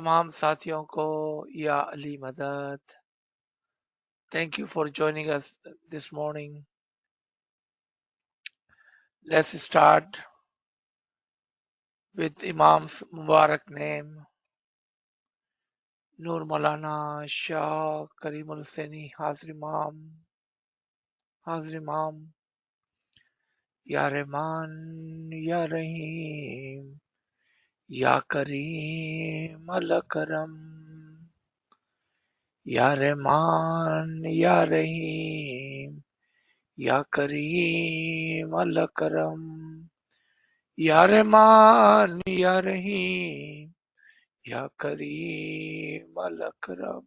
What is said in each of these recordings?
तमाम साथियों को या अली मदद. Thank you for joining us this morning. Let's start with Imam's Mubarak name. Nur Maulana Shah Karimul Seni Hazir Imam, Ya Rahman, Ya Rahim, Ya Kareem Al Karam, Ya Rahman, Ya Rahim, Ya Kareem Al Karam, Ya Rahman, Ya Rahim, Ya Kareem Al Karam,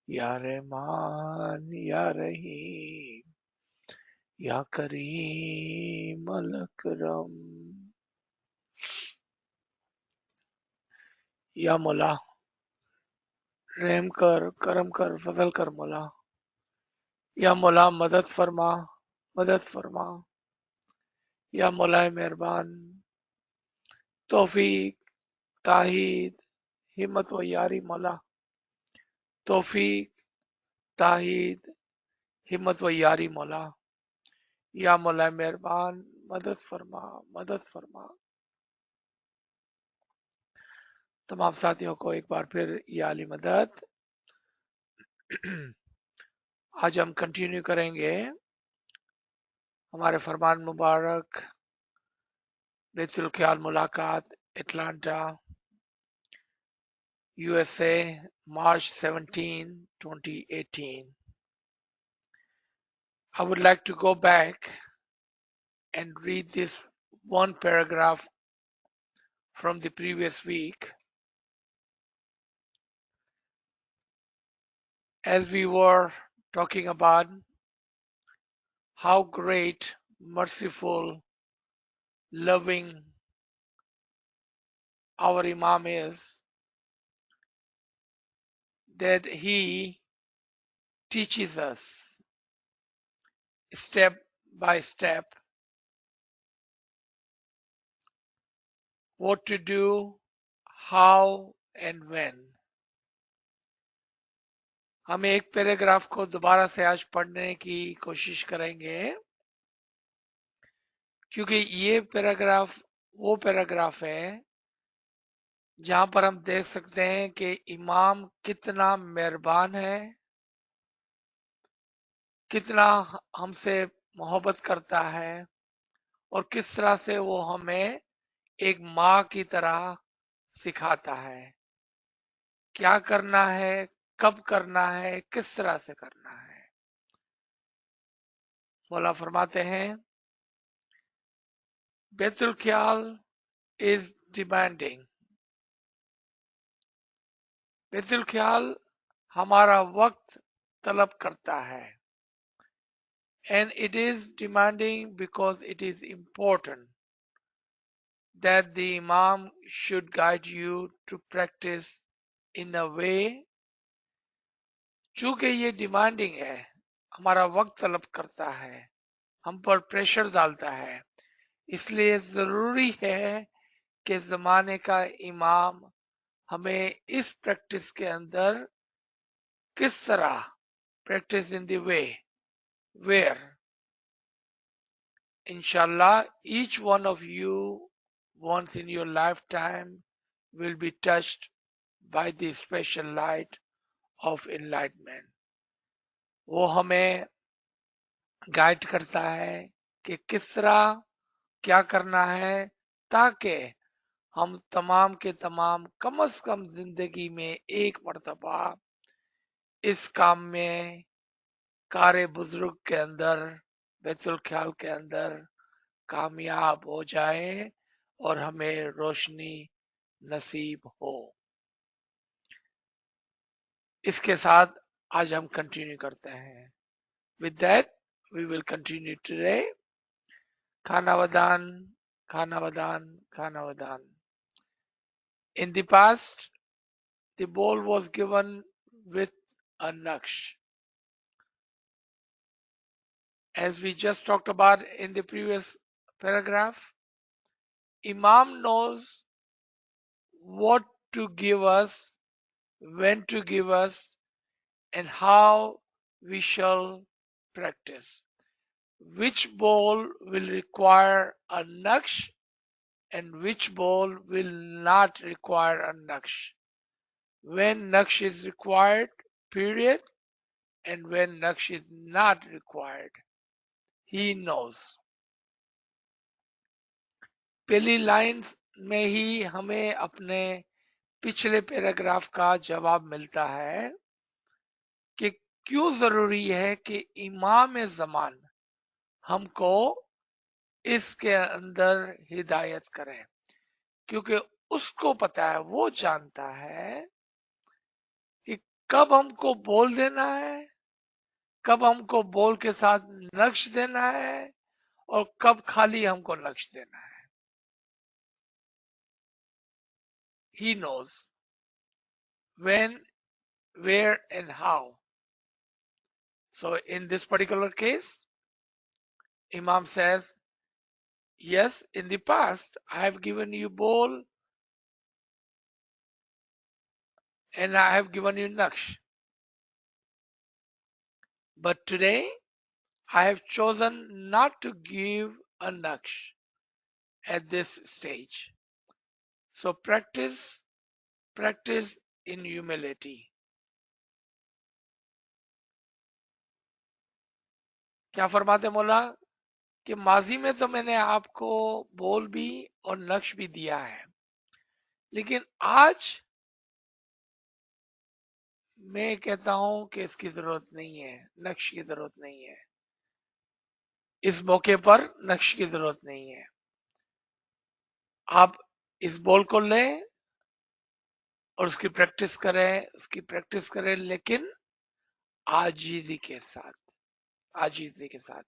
Ya Rahman, Ya Rahim, Ya Kareem Al Karam. या मौला रहम कर, करम कर, फजल कर मौला. या मौला मदद फरमा. या मौला मेहरबान तौफीक, ताहीद, हिम्मत व यारी मौला. तौफीक, ताहीद, हिम्मत व यारी मौला. या मौला मेहरबान मदद फरमा. तमाम साथियों को एक बार फिर या अली मदद. आज हम कंटिन्यू करेंगे हमारे फरमान मुबारक बैतुल ख्याल मुलाकात Atlanta USA, March 17, 2018. I would like to go back and read this one paragraph from the previous week. As we were talking about how great, merciful, loving our Imam is, that he teaches us step by step what to do, how and when. हम एक paragraph को दोबारा से आज पढ़ने की कोशिश करेंगे क्योंकि ये पैराग्राफ वो पैराग्राफ है जहां पर हम देख सकते हैं कि इमाम कितना मेहरबान है, कितना हमसे मोहब्बत करता है और किस तरह से वो हमें एक माँ की तरह सिखाता है क्या करना है, कब करना है, किस तरह से करना है. मौला फरमाते हैं बैतुल ख्याल इज डिमांडिंग. बैतुल ख्याल हमारा वक्त तलब करता है. And it is demanding because it is important that the Imam should guide you to practice in a way. चूंकि ये डिमांडिंग है, हमारा वक्त तलब करता है, हम पर प्रेशर डालता है, इसलिए जरूरी है कि जमाने का इमाम हमें इस प्रैक्टिस के अंदर किस तरह practice in the way where inshallah each one of you once in your lifetime will be touched by the special light of enlightenment. वो हमें गाइड करता है कि किस तरह क्या करना है ताकि हम तमाम के तमाम कम से कम जिंदगी में एक मर्तबा इस काम में कार बुजुर्ग के अंदर बैतुल ख्याल के अंदर कामयाब हो जाए और हमें रोशनी नसीब हो. इसके साथ आज हम कंटिन्यू करते हैं. With that, we will continue today. Khanavadan, Khanavadan. In the past, the bowl was given with a naqsh. As we just talked about in the previous paragraph, Imam knows what to give us, when to give us, and how we shall practice. Which ball will require a naksh and which ball will not require a naksh. When naksh is required, period, and when naksh is not required. He knows. पहली lines में ही हमें अपने पिछले paragraph का जवाब मिलता है कि क्यों जरूरी है कि इमाम ज़मान हमको इसके अंदर हिदायत करें, क्योंकि उसको पता है, वो जानता है कि कब हमको बोल देना है, कब हमको बोल के साथ नक्श देना है और कब खाली हमको नक्श देना है. He knows when, where and how. So in this particular case, Imam says, yes, in the past I have given you bowl and I have given you naksh. But today I have chosen not to give a naksh at this stage. So practice in humility. क्या फरमाते मौला कि माजी में तो मैंने आपको बोल भी और नक्श भी दिया है, लेकिन आज मैं कहता हूं कि इसकी जरूरत नहीं है, नक्श की जरूरत नहीं है, इस मौके पर नक्श की जरूरत नहीं है. आप इस बॉल को लें और उसकी प्रैक्टिस करें, लेकिन आजीजी के साथ, आजीजी के साथ.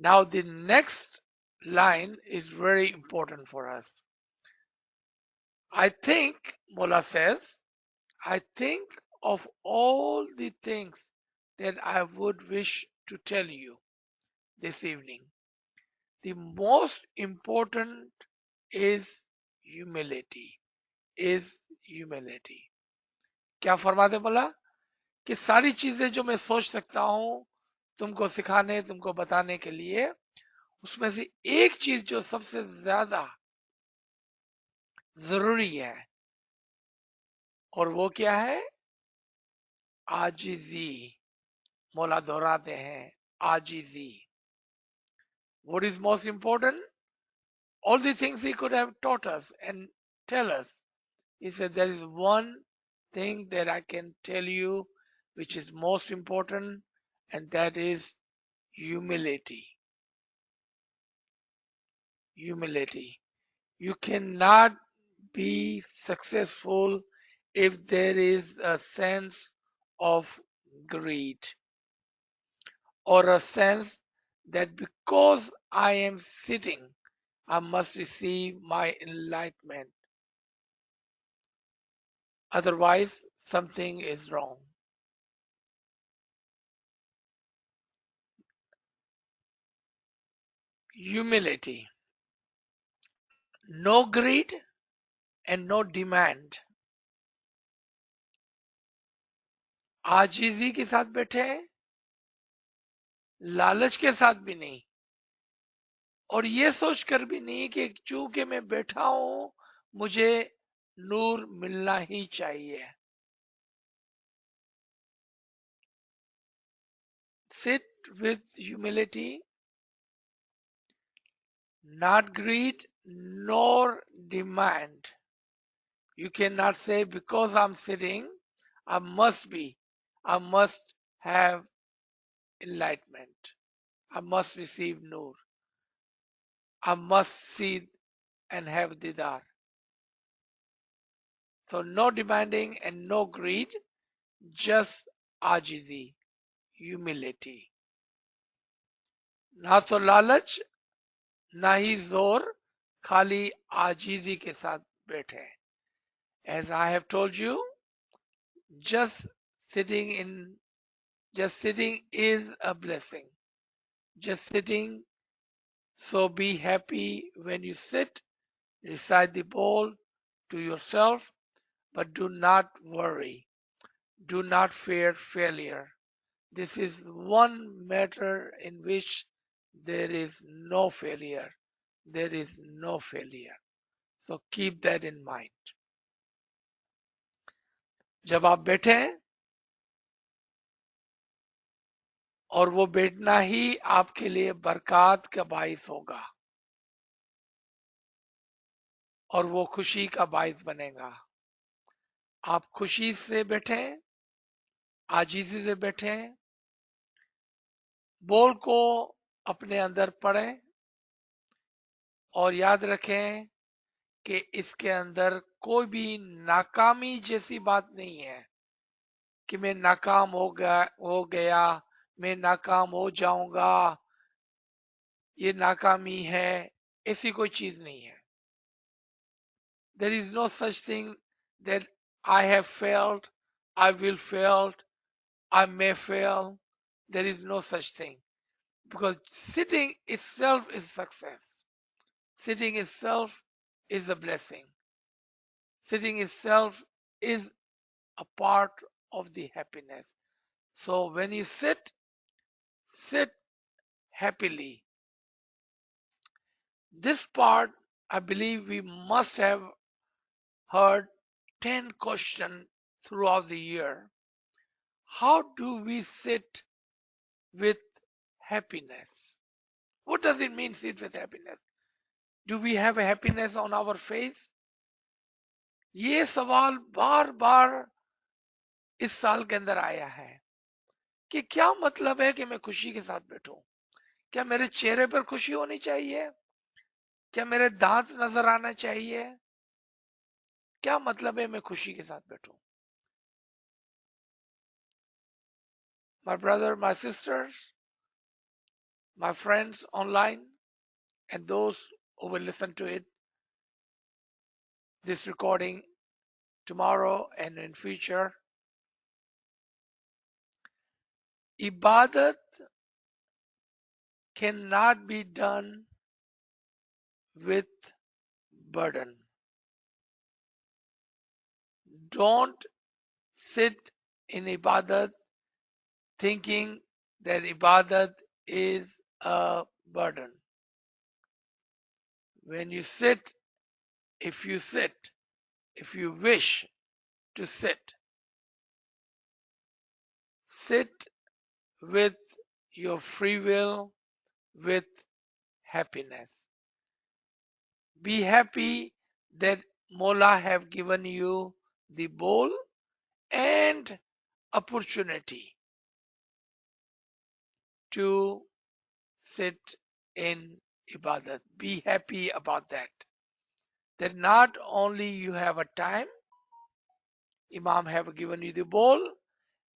Now the next line is very important for us. I think, Mola says, I think of all the things that I would wish to tell you this evening. The most important is humility. Is humility. क्या फरमाते बोला कि सारी चीजें जो मैं सोच सकता हूं तुमको सिखाने, तुमको बताने के लिए, उसमें से एक चीज जो सबसे ज्यादा जरूरी है, और वो क्या है? आजिजी. मौला दोहराते हैं, आजिजी. What is most important? All the things he could have taught us and tell us. He said, there is one thing that I can tell you which is most important, and that is humility. Humility. You cannot be successful if there is a sense of greed or a sense that because I am sitting, I must receive my enlightenment. Otherwise, something is wrong. Humility. No greed and no demand. आजीजी के साथ बैठे हैं, लालच के साथ भी नहीं, और ये सोचकर भी नहीं कि चूंकि मैं बैठा हूं मुझे नूर मिलना ही चाहिए. Sit with humility, not greed nor demand. You cannot say because I'm sitting, I must have enlightenment. I must receive nur. I must see and have didar. So no demanding and no greed, just ajizi, humility. ना तो लालच, ना ही जोर, खाली आजीजी के साथ बैठे. As I have told you, just sitting is a blessing. Just sitting. So be happy when you sit, recite the bowl to yourself, But do not worry. Do not fear failure. This is one matter in which there is no failure. There is no failure. So keep that in mind. जब आप बैठें और वो बैठना ही आपके लिए बरकत का बाइस होगा और वो खुशी का बाइस बनेगा। आप खुशी से बैठें, आजीजी से बैठें, बोल को अपने अंदर पढ़ें और याद रखें कि इसके अंदर कोई भी नाकामी जैसी बात नहीं है कि मैं नाकाम हो गया, मैं नाकाम हो जाऊंगा, ये नाकामी है, ऐसी कोई चीज नहीं है। There is no such thing that I have failed, I will fail, I may fail. There is no such thing because sitting itself is success. Sitting itself is a blessing. Sitting itself is a part of the happiness. So when you sit, sit happily. This part, I believe we must have heard 10 questions throughout the year. How do we sit with happiness? What does it mean, sit with happiness? Do we have a happiness on our face? ये सवाल बार बार इस साल के अंदर आया है कि क्या मतलब है कि मैं खुशी के साथ बैठूं? क्या मेरे चेहरे पर खुशी होनी चाहिए? क्या मेरे दांत नजर आना चाहिए? क्या मतलब है मैं खुशी के साथ बैठूं? My brother, my sisters, my friends online, and those who will listen to it, this recording tomorrow and in future, ibadat cannot be done with burden. Don't sit in ibadat thinking that ibadat is a burden. When you sit, if you wish to sit with your free will, with happiness. Be happy that Mola have given you the bowl and opportunity to sit in ibadat. Be happy about that. That not only you have a time, Imam have given you the bowl,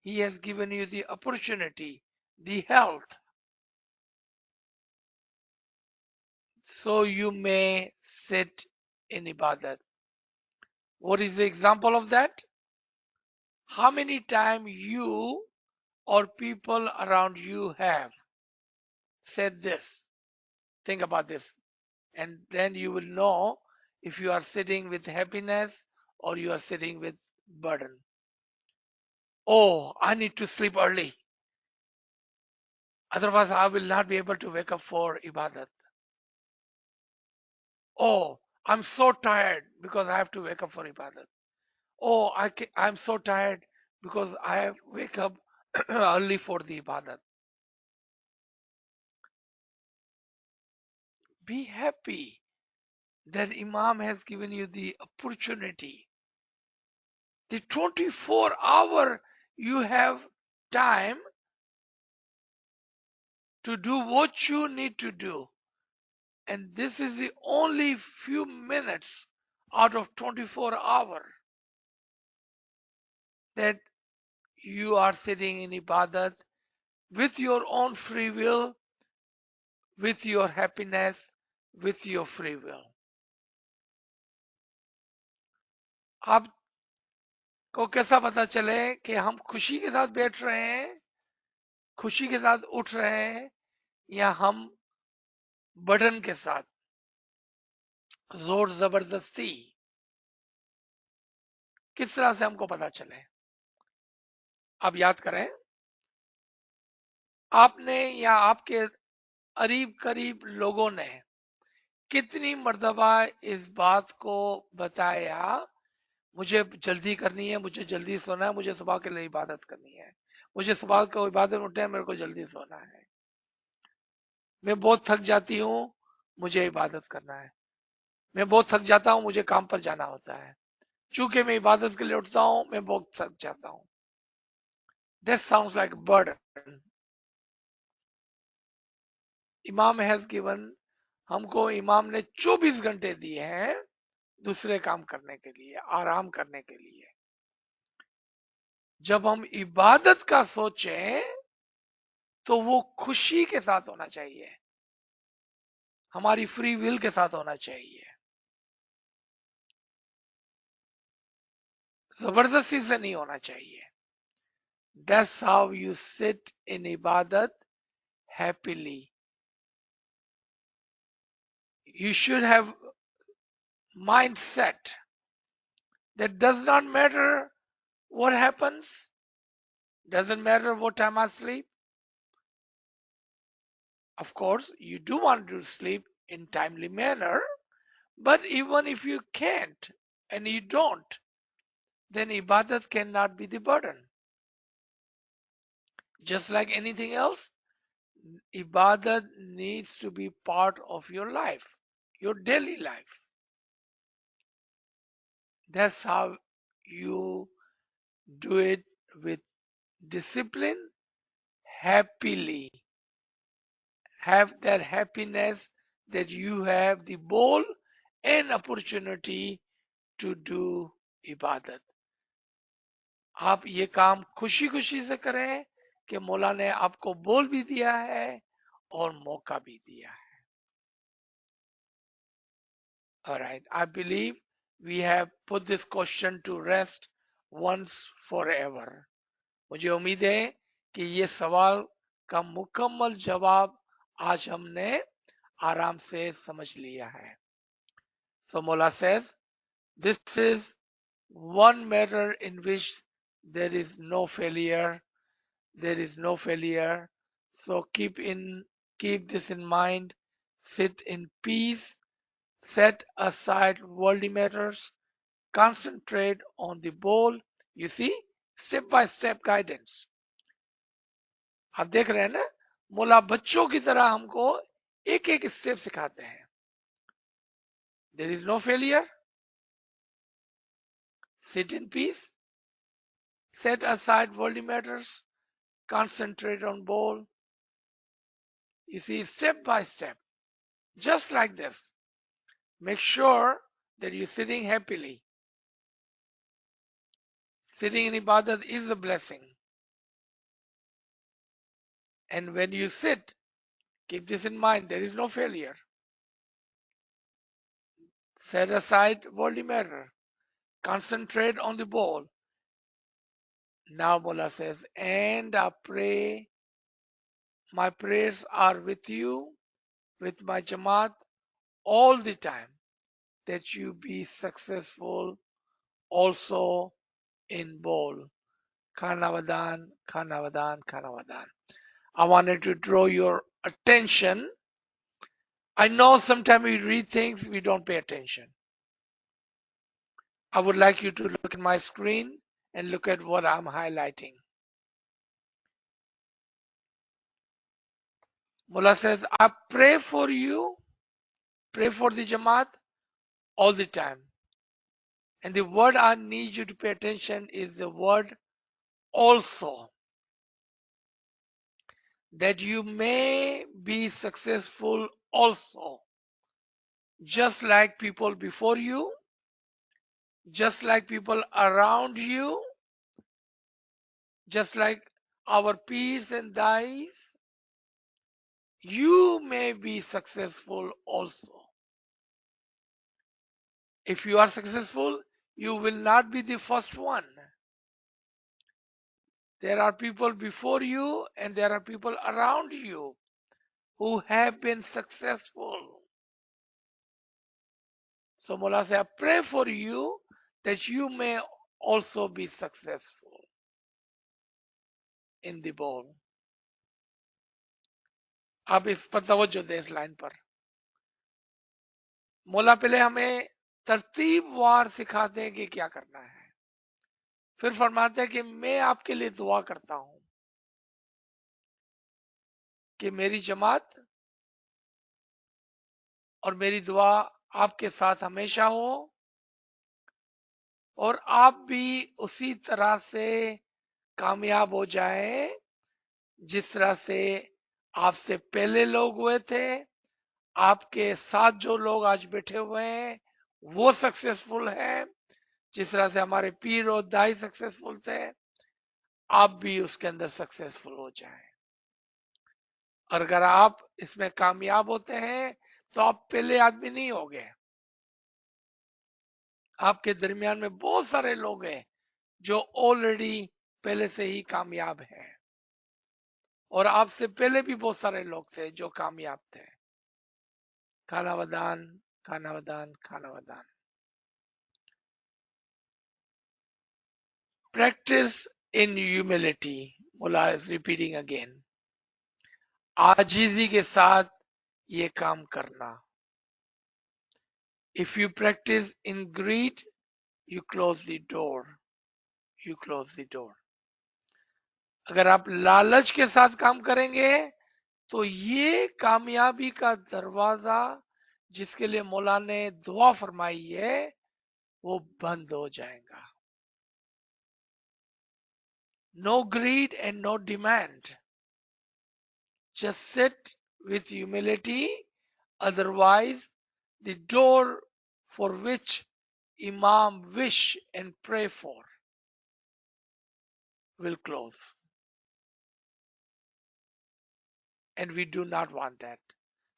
he has given you the opportunity, the health, so you may sit in ibadat. What is the example of that? How many times you or people around you have said this? Think about this, and then you will know if you are sitting with happiness or you are sitting with burden. Oh, I need to sleep early. Otherwise, I will not be able to wake up for ibadat. Oh, I'm so tired because I have to wake up for ibadat. Oh, I'm so tired because I have wake up early for the ibadat. Be happy that Imam has given you the opportunity. The 24-hour you have time to do what you need to do. And this is the only few minutes out of 24 hours that you are sitting in ibadat with your own free will, with your happiness, with your free will. आपको कैसा पता चले कि हम खुशी के साथ बैठ रहे हैं, खुशी के साथ उठ रहे हैं, या हम बर्डन के साथ, जोर जबरदस्ती? किस तरह से हमको पता चले? आप याद करें, आपने या आपके करीब करीब लोगों ने कितनी मर्तबा इस बात को बताया, मुझे जल्दी करनी है, मुझे जल्दी सोना है, मुझे सुबह के लिए इबादत करनी है, मुझे सुबह को इबादत में उठना है, मेरे को जल्दी सोना है, मैं बहुत थक जाती हूँ, मुझे इबादत करना है, मैं बहुत थक जाता हूँ, मुझे काम पर जाना होता है, चूंकि मैं इबादत के लिए उठता हूँ, मैं बहुत थक जाता हूँ. That sounds like a burden. इमाम हैज गिवन, हमको इमाम ने 24 घंटे दिए हैं दूसरे काम करने के लिए, आराम करने के लिए. जब हम इबादत का सोचें तो वो खुशी के साथ होना चाहिए, हमारी फ्री विल के साथ होना चाहिए, जबरदस्ती से नहीं होना चाहिए. That's how you sit in ibadat happily. You should have mindset that does not matter what happens, doesn't matter what time I sleep. Of course, you do want to sleep in timely manner, but even if you can't and you don't, then ibadat cannot be the burden. Just like anything else, ibadat needs to be part of your life, your daily life. That's how you do it, with discipline, happily. Have that happiness that you have the bowl and opportunity to do ibadat. आप ये काम खुशी खुशी से करें कि मौला ने आपको बोल भी दिया है और मौका भी दिया है. Alright, I believe we have put this question to rest once forever. मुझे उम्मीद है कि ये सवाल का मुकम्मल जवाब आज हमने आराम से समझ लिया है. So Mola says, this is one matter in which there is no failure. There is no failure. So keep this in mind. Sit in peace. Set aside worldly matters. Concentrate on the bowl. You see, step by step guidance. आप देख रहे हैं ना, मोला बच्चों की तरह हमको एक एक स्टेप सिखाते हैं. There is no failure. Sit in peace. Set aside worldly matters. Concentrate on bowl. You see, step by step, just like this. Make sure that you're sitting happily. Sitting in ibadat is a blessing. And when you sit, keep this in mind, there is no failure. Set aside worldly matter. Concentrate on the bowl. Now Mullah says, and I pray, my prayers are with you, with my Jamaat, all the time, that you be successful also in bowl. Khanavadan, Khanavadan, Khanavadan. I wanted to draw your attention. I know sometimes we read things, we don't pay attention. I would like you to look at my screen and look at what I'm highlighting. Mullah says, I pray for you, pray for the Jamaat all the time. And the word I need you to pay attention is the word also. That you may be successful also. Just like people before you, just like people around you, just like our peers and dais, you may be successful also. If you are successful, you will not be the first one. There are people before you and there are people around you who have been successful. So Mullah said, I pray for you that you may also be successful in the bowl. आप इस पर तवज्जो दें, इस line पर। मौला पहले हमें तरतीब वार सिखाते हैं कि क्या करना है, फिर फरमाते हैं कि मैं आपके लिए दुआ करता हूं कि मेरी जमात और मेरी दुआ आपके साथ हमेशा हो, और आप भी उसी तरह से कामयाब हो जाएं जिस तरह से आपसे पहले लोग हुए थे। आपके साथ जो लोग आज बैठे हुए हैं वो सक्सेसफुल हैं, जिस तरह से हमारे पीर और दाई सक्सेसफुल थे, आप भी उसके अंदर सक्सेसफुल हो जाएं। और अगर आप इसमें कामयाब होते हैं तो आप पहले आदमी नहीं हो गए। आपके दरमियान में बहुत सारे लोग हैं जो ऑलरेडी पहले से ही कामयाब हैं, और आपसे पहले भी बहुत सारे लोग थे जो कामयाब थे। खाना वदान, खाना वदान, खाना वदान। Practice in humility. Mullah is repeating again. आजीजी के साथ ये काम करना। If you practice in greed, you close the door. You close the door. अगर आप लालच के साथ काम करेंगे तो ये कामयाबी का दरवाजा जिसके लिए मौला ने दुआ फरमाई है वो बंद हो जाएगा। No greed and no demand. Just sit with humility, otherwise the door for which Imam wish and pray for will close. And we do not want that.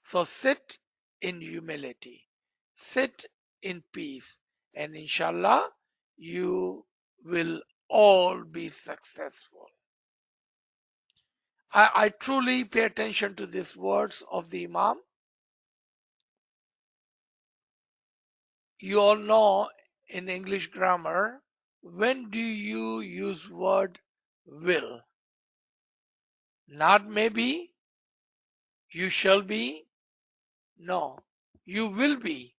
So sit in humility, sit in peace, and inshallah you will all be successful. I truly pay attention to these words of the Imam. You all know in English grammar, when do you use word will? Not maybe, you shall be. No, you will be.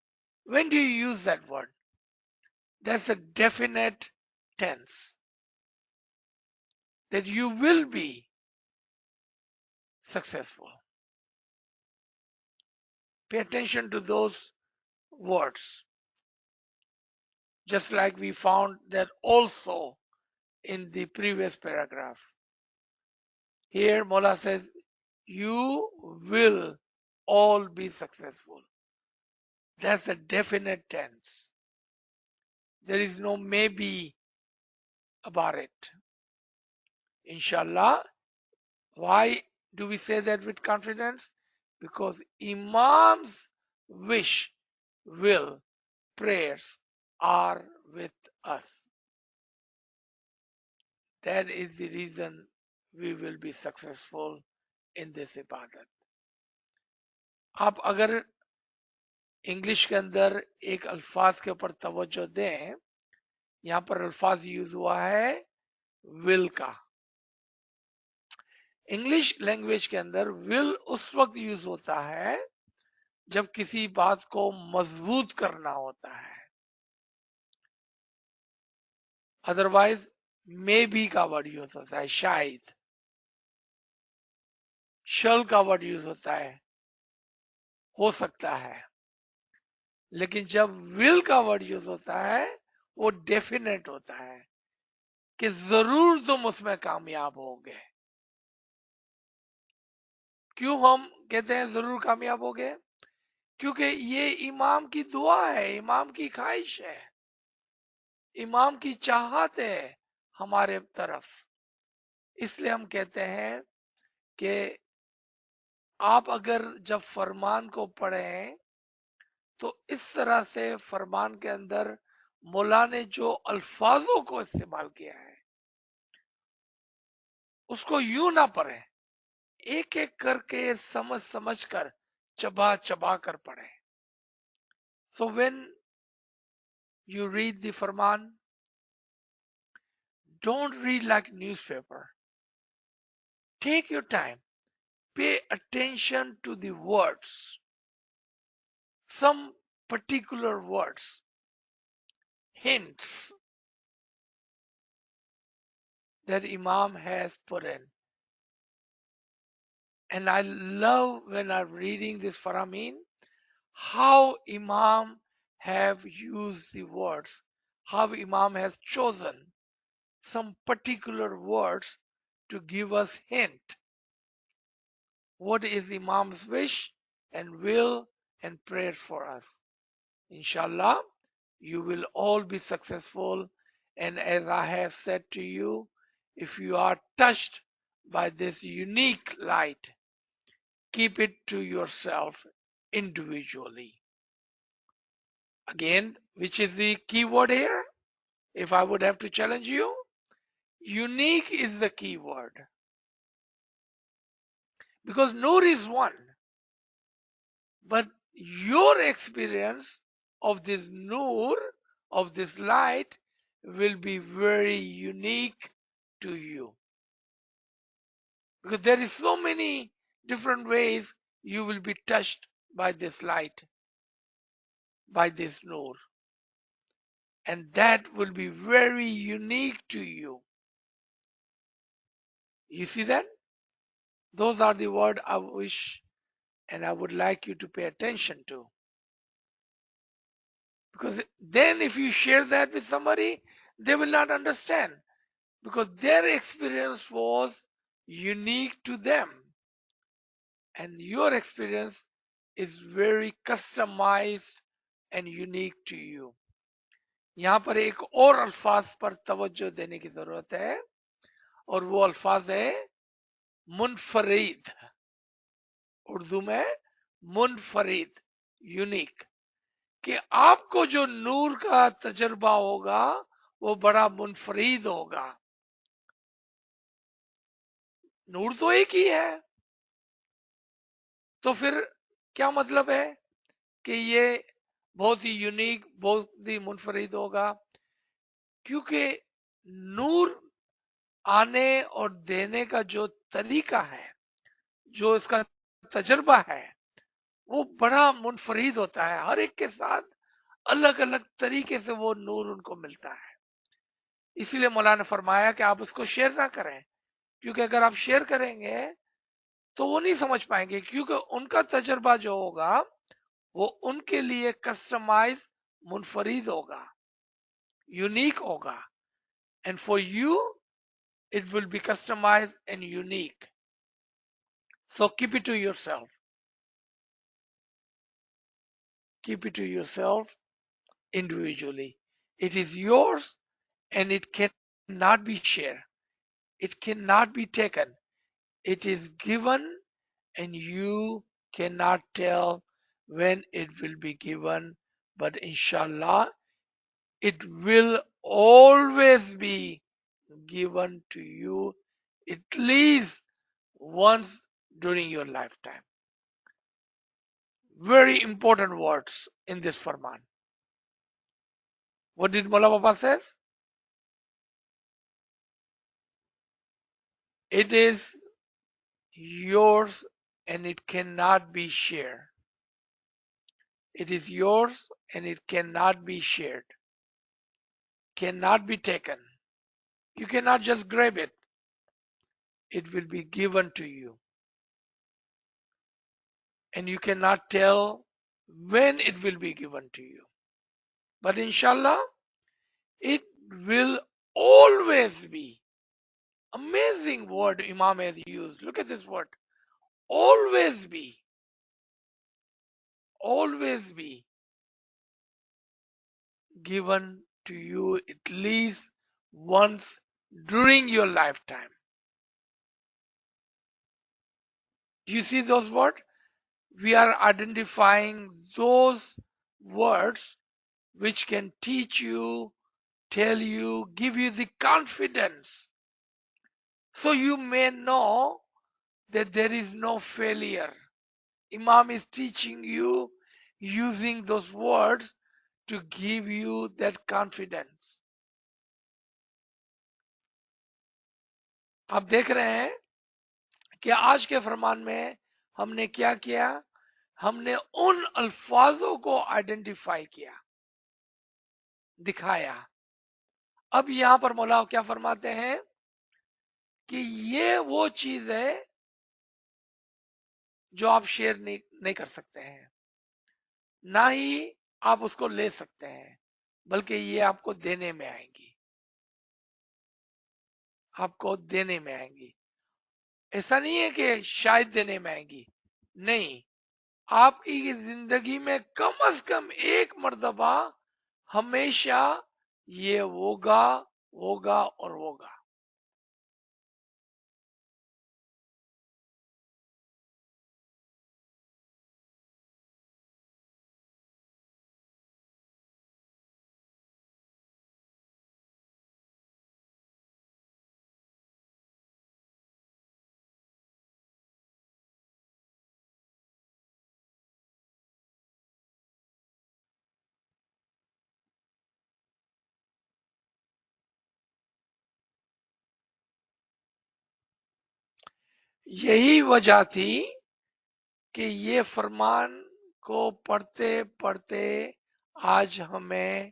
When do you use that word? That's a definite tense, that you will be successful. Pay attention to those words. Just like we found that also in the previous paragraph. Here Mola says, you will all be successful. That's a definite tense. There is no maybe about it. Inshallah. Why do we say that with confidence? Because Imam's wish, will, prayers are with us. That is the reason we will be successful in this ibadat. आप अगर English के अंदर एक अल्फाज के ऊपर तवज्जो दें, यहां पर अल्फाज यूज हुआ है विल का। इंग्लिश लैंग्वेज के अंदर विल उस वक्त यूज होता है जब किसी बात को मजबूत करना होता है। अदरवाइज मे बी का वर्ड यूज होता है, शायद। शल का वर्ड यूज होता है, हो सकता है। लेकिन जब विल का वर्ड यूज होता है वो डेफिनेट होता है कि जरूर तुम उसमें कामयाब होगे। क्यों हम कहते हैं जरूर कामयाब होगे? क्योंकि ये इमाम की दुआ है, इमाम की ख्वाहिश है, इमाम की चाहत है हमारे तरफ। इसलिए हम कहते हैं कि आप अगर जब फरमान को पढ़ें तो इस तरह से फरमान के अंदर मौला ने जो अल्फाजों को इस्तेमाल किया है उसको यूं ना पढ़ें, एक एक करके समझ समझ कर, चबा चबा कर पढ़ें। So when you read the Farman, Don't read like newspaper. Take your time. Pay attention to the words. Some particular words, hints that Imam has put in. And I love when I'm reading this Farman, how Imam have used the words, how Imam has chosen some particular words to give us hint. What is Imam's wish and will and prayer for us? Inshallah, you will all be successful. And as I have said to you, if you are touched by this unique light, keep it to yourself individually. Again, which is the key word here? If I would have to challenge you, unique is the key word. Because Noor is one, but your experience of this Noor, of this light, will be very unique to you. Because there is so many different ways you will be touched by this light, by this Noor. And that will be very unique to you. You see that? Those are the words I wish and I would like you to pay attention to. Because then if you share that with somebody, they will not understand. Because their experience was unique to them. And your experience is very customized and unique to you. यहाँ पर एक और अल्फाज पर तवज्जो देने की जरूरत है और वो अल्फाज है मुनफरीद. उर्दू में मुनफरीद, यूनिक. कि आपको जो नूर का तजर्बा होगा वो बड़ा मुनफरीद होगा. नूर तो एक ही है, तो फिर क्या मतलब है कि ये बहुत ही यूनिक, बहुत ही मुनफरीद होगा? क्योंकि नूर आने और देने का जो तरीका है, जो इसका तजर्बा है, वो बड़ा मुनफरीद होता है. हर एक के साथ अलग अलग तरीके से वो नूर उनको मिलता है. इसीलिए मौलाना ने फरमाया कि आप उसको शेयर ना करें, क्योंकि अगर आप शेयर करेंगे तो वो नहीं समझ पाएंगे, क्योंकि उनका तजर्बा जो होगा वो उनके लिए कस्टमाइज, मुनफरीद होगा, यूनिक होगा. And for you it will be customized and unique. So keep it to yourself. Keep it to yourself individually. It is yours and it cannot be shared. It cannot be taken. It is given and you cannot tell when it will be given. But inshallah, it will always be given to you at least once during your lifetime. Very important words in this Farman. What did Mullah Baba says? It is yours and it cannot be shared. It is yours and it cannot be shared. Cannot be taken. You cannot just grab it. It will be given to you. And you cannot tell when it will be given to you. But inshallah, it will always be. Amazing word Imam has used. Look at this word. Always be. Always be given to you at least once during your lifetime. Do you see those words? We are identifying those words which can teach you, tell you, give you the confidence. So you may know that there is no failure. Imam is teaching you using those words to give you that confidence. آپ دیکھ رہے ہیں کہ آج کے فرمان میں ہم نے کیا کیا؟ ہم نے ان الفاظوں کو آئیڈینٹیفائی کیا، دکھایا۔ اب یہاں پر مولا کیا فرماتے ہیں کہ یہ وہ چیز ہے جو آپ شیئر نہیں کر سکتے ہیں، نہ ہی آپ اس کو لے سکتے ہیں، بلکہ یہ آپ کو دینے میں آئیں گی، آپ کو دینے میں آئیں گی۔ ایسا نہیں ہے کہ شاید دینے میں آئیں گی، نہیں، آپ کی زندگی میں کم از کم ایک مرتبہ ہمیشہ یہ ہوگا، ہوگا اور ہوگا۔ یہی وجہ تھی کہ یہ فرمان کو پڑھتے پڑھتے آج ہمیں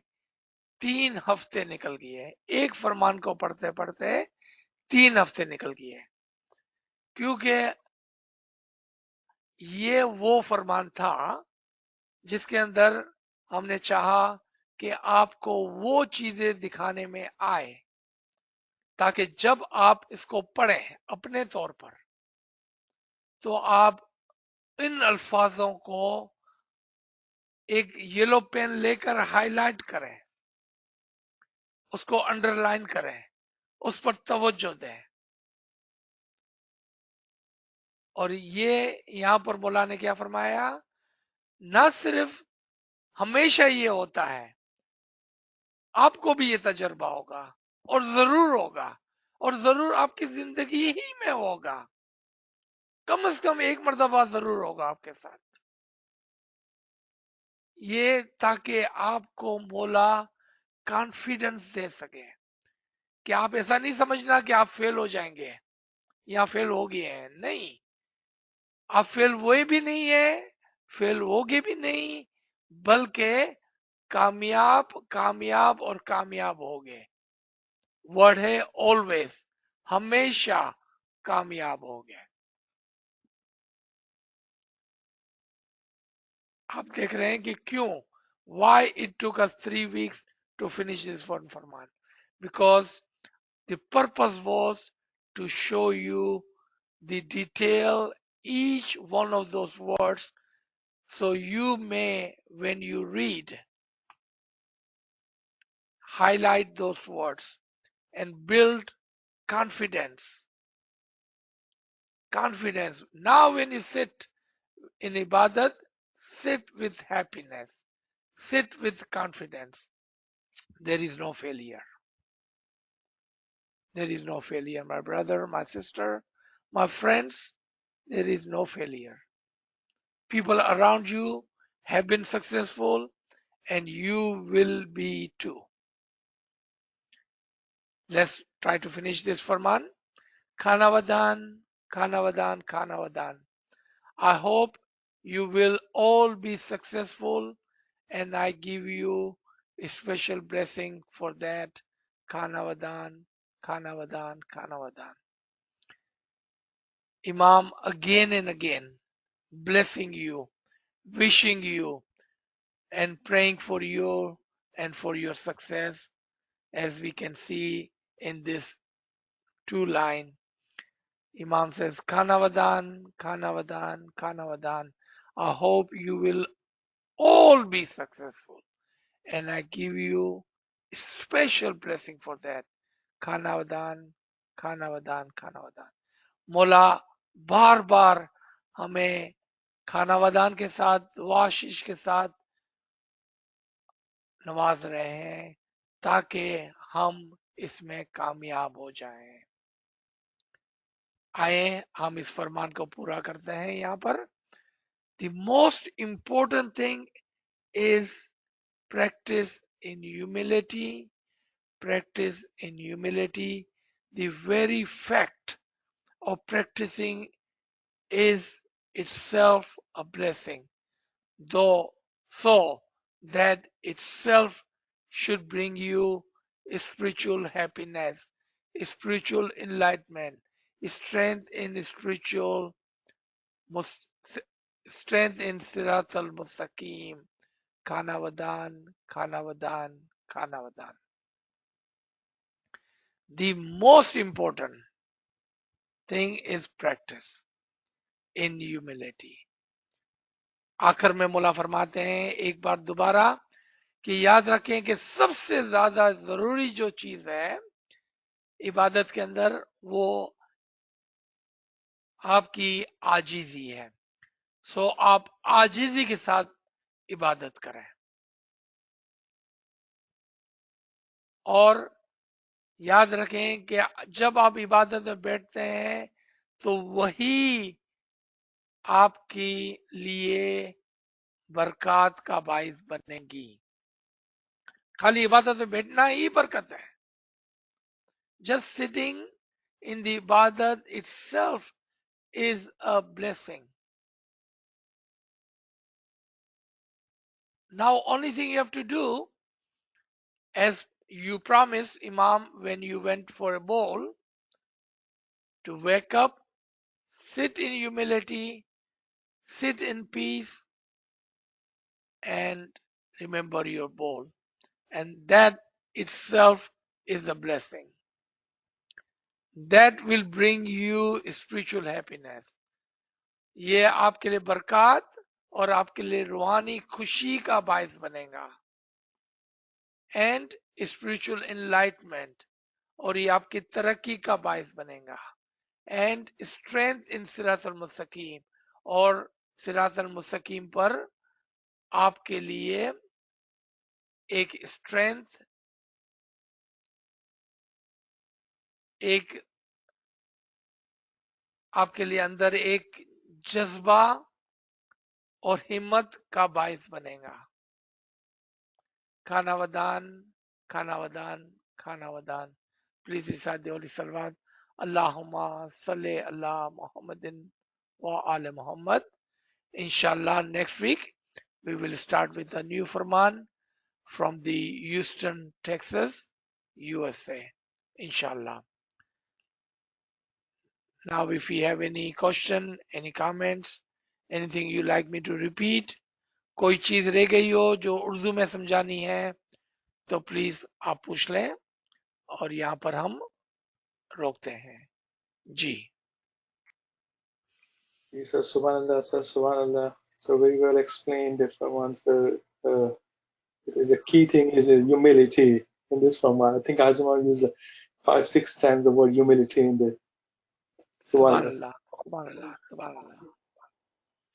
3 ہفتے نکل گئے، ایک فرمان کو پڑھتے پڑھتے 3 ہفتے نکل گئے، کیونکہ یہ وہ فرمان تھا جس کے اندر ہم نے چاہا کہ آپ کو وہ چیزیں دکھانے میں آئے تاکہ جب آپ اس کو پڑھیں اپنے طور پر تو آپ ان الفاظوں کو ایک یلو پین لے کر ہائی لائٹ کریں، اس کو انڈر لائن کریں، اس پر توجہ دیں۔ اور یہ یہاں پر مولا نے کیا فرمایا؟ نہ صرف ہمیشہ یہ ہوتا ہے، آپ کو بھی یہ تجربہ ہوگا، اور ضرور ہوگا، اور ضرور آپ کی زندگی ہی میں ہوگا، کم از کم ایک مرتبہ ضرور ہوگا آپ کے ساتھ۔ یہ تاکہ آپ کو مولا کانفیڈنس دے سکے کہ آپ ایسا نہیں سمجھنا کہ آپ فیل ہو جائیں گے یا فیل ہو گئے ہیں، نہیں، آپ فیل ہوئے بھی نہیں ہیں، فیل ہوگے بھی نہیں، بلکہ کامیاب کامیاب اور کامیاب ہوگے۔ ورڈ ہے آلویز، ہمیشہ کامیاب ہوگے۔ آپ دیکھ رہے ہیں کہ کیوں، why it took us 3 weeks to finish this one فرمان، because the purpose was to show you the detail each one of those words, so you may, when you read, highlight those words and build confidence. Confidence. Now when you sit in ibadat, sit with happiness, sit with confidence. There is no failure. There is no failure, my brother, my sister, my friends. There is no failure. People around you have been successful and you will be too. Let's try to finish this farman. Khanavadan, Khanavadan, Khanavadan. I hope you will all be successful and I give you a special blessing for that. Khanavadan, Khanavadan, Khanavadan. Imam again and again blessing you, wishing you and praying for you and for your success, as we can see in this 2 line. Imam says, Khanavadan, Khanavadan, Khanavadan. I hope you will all be successful and I give you a special blessing for that. Khanavadan, Khanavadan, Khanavadan. مولا بار بار ہمیں کھاناودان کے ساتھ واشش کے ساتھ نواز رہے ہیں تاکہ ہم اس میں کامیاب ہو جائیں۔ آئے ہم اس فرمان کو پورا کرتے ہیں یہاں پر۔ The most important thing is practice in humility, practice in humility. the very fact of practicing is itself a blessing, though so that itself should bring you spiritual happiness, spiritual enlightenment, strength in spiritual mus- strength in Sirat al Mustaqim, Khanavadan, Khanavadan, Khanavadan. The most important thing is practice in humility. आखिर में मौला फरमाते हैं एक बार दोबारा कि याद रखें कि सबसे ज्यादा जरूरी जो चीज है इबादत के अंदर वो आपकी आजीजी है। सो आप आजीजी के साथ इबादत करें और याद रखें कि जब आप इबादत में बैठते हैं तो वही आपके लिए बरकत का बाइस बनेगी। खाली इबादत में बैठना ही बरकत है। Just sitting in the ibadat itself is a blessing. Now only thing you have to do, as you promised Imam when you went for a bowl, to wake up, sit in humility, sit in peace, and remember your bowl. And that itself is a blessing. That will bring you spiritual happiness. ये आपके लिए बरकत और आपके लिए रूहानी खुशी का बायस बनेगा एंड स्पिरिचुअल एनलाइटमेंट और ये आपकी तरक्की का बायस बनेगा एंड स्ट्रेंथ इन सिरात अल मुस्तकीम और सिरात अल मुस्तकीम पर आपके लिए एक स्ट्रेंथ एक आपके लिए अंदर एक जज्बा और हिम्मत का बायस बनेगा। खानावदान खानावदान खानावदान। Please recite the Holy Salawat. Allahumma salli ala Muhammadin wa ala Muhammad. Inshallah, next week we will start with a new Farman from the Houston, Texas, USA. Inshallah. Now, if you have any question, any comments, anything you like me to repeat, कोई चीज रह गई हो जो उर्दू में समझानी है तो प्लीज आप पूछ लें और यहाँ पर हम रोकते हैं जी। Yes, sir, Subhanallah, sir, Subhanallah. So very well explained. If I want it is a key thing is humility in this Farman. I think Azimar used 5-6 times the word humility in the Subhanallah. Subhanallah, Subhanallah.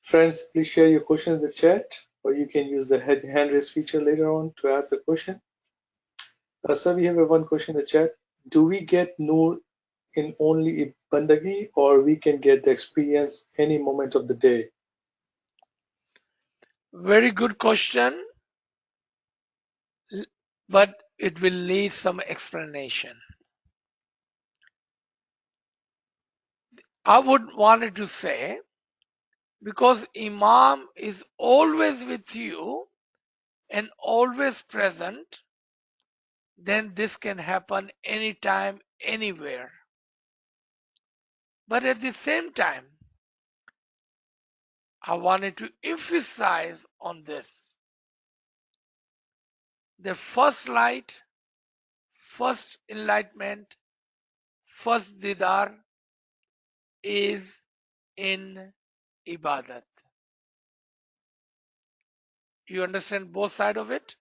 Friends, please share your questions in the chat, or you can use the hand raise feature later on to ask a question. Sir, we have one question in the chat. Do we get Noor in only Bandagi, or we can get the experience any moment of the day? Very good question, but it will need some explanation. I would wanted to say, because Imam is always with you and always present, then this can happen anytime, anywhere. But at the same time, I wanted to emphasize on this. The first light, first enlightenment, first didar is in ibadat. You understand both sides of it?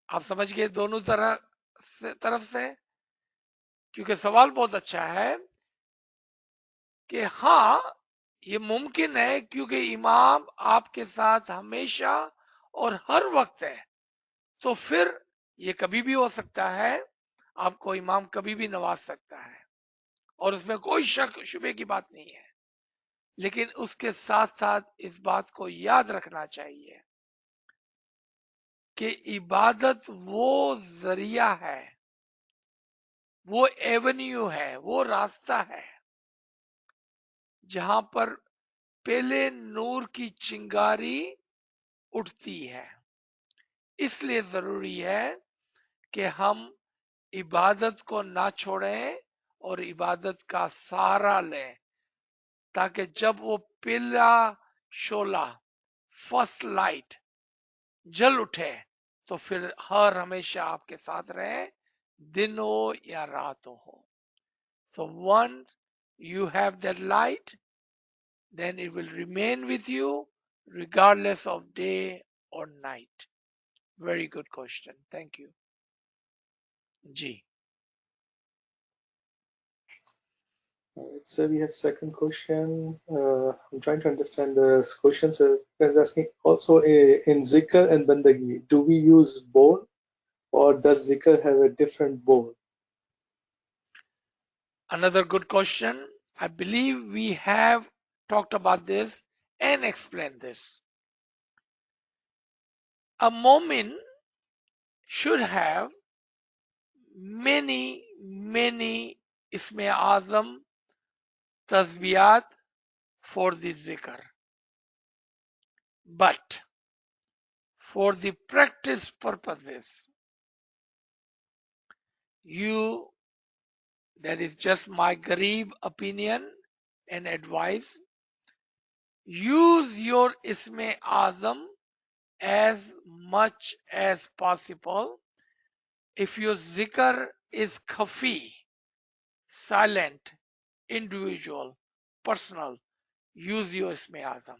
आप समझ गए दोनों तरफ से? क्योंकि सवाल बहुत अच्छा है कि हाँ ये मुमकिन है क्योंकि इमाम आपके साथ हमेशा और हर वक्त है, तो फिर ये कभी भी हो सकता है, आपको इमाम कभी भी नवाज सकता है और उसमें कोई शक शुबे की बात नहीं है। लेकिन उसके साथ साथ इस बात को याद रखना चाहिए कि इबादत वो जरिया है वो एवेन्यू है, वो रास्ता है जहां पर पहले नूर की चिंगारी उठती है। इसलिए जरूरी है कि हम इबादत को ना छोड़ें और इबादत का सहारा लें, ताकि जब वो पहला शोला, फर्स्ट लाइट जल उठे तो फिर हर हमेशा आपके साथ रहे, दिन हो या रात हो। So once you have that light, then it will remain with you regardless of day or night. Very good question. Thank you. Ji, Alright, so we have second question. I'm trying to understand the question. So is asking also in zikr and bandagi, do we use bowl or does zikr have a different bowl? another good question. I believe we have talked about this and explained this. A mu'min should have many isme azam tasbiyat for the zikr. But for the practice purposes, you, that is just my Garib opinion and advice, use your Isme Azam as much as possible. If your zikr is khafi, silent, individual, personal, use your Isme Azam.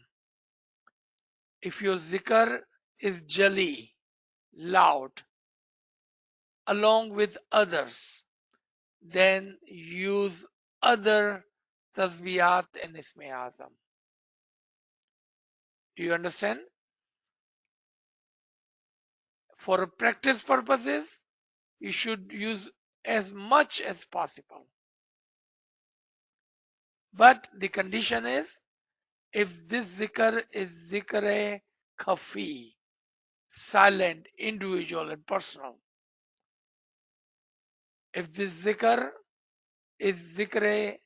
If your zikr is jali, loud, along with others, then use other tasbiyat and Isme Azam. Do you understand? For practice purposes, you should use as much as possible. But the condition is, if this zikr is zikr khafi, silent, individual and personal. If this zikr is zikr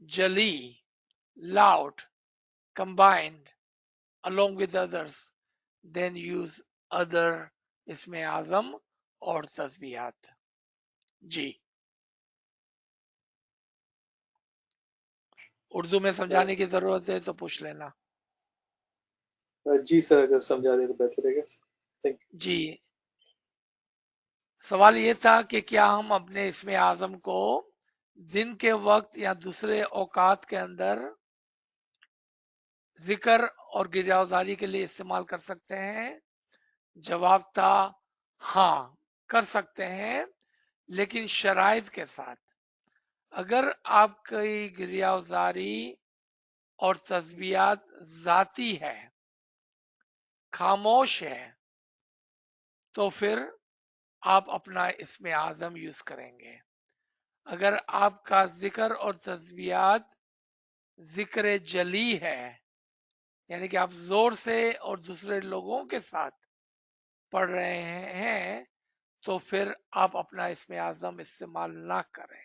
jali, loud, combined along with others, then use other Isme Azam और तस्बीहात। जी, उर्दू में समझाने की जरूरत है तो पूछ लेना। जी sir, अगर समझा दे तो बेहतर रहेगा। Thank you. जी, सवाल ये था कि क्या हम अपने इसमें आजम को दिन के वक्त या दूसरे औकात के अंदर जिक्र और गिरयावजारी के लिए इस्तेमाल कर सकते हैं। जवाब था हाँ, कर सकते हैं, लेकिन शराइत के साथ। अगर आपकी गिरयावजारी और तस्बीहात जाती है, खामोश है, तो फिर आप अपना इसमें आजम यूज करेंगे। अगर आपका जिक्र और तस्बीहात जिक्र जली है, यानी कि आप जोर से और दूसरे लोगों के साथ पढ़ रहे हैं, तो फिर आप अपना इसमें आजम इस्तेमाल ना करें,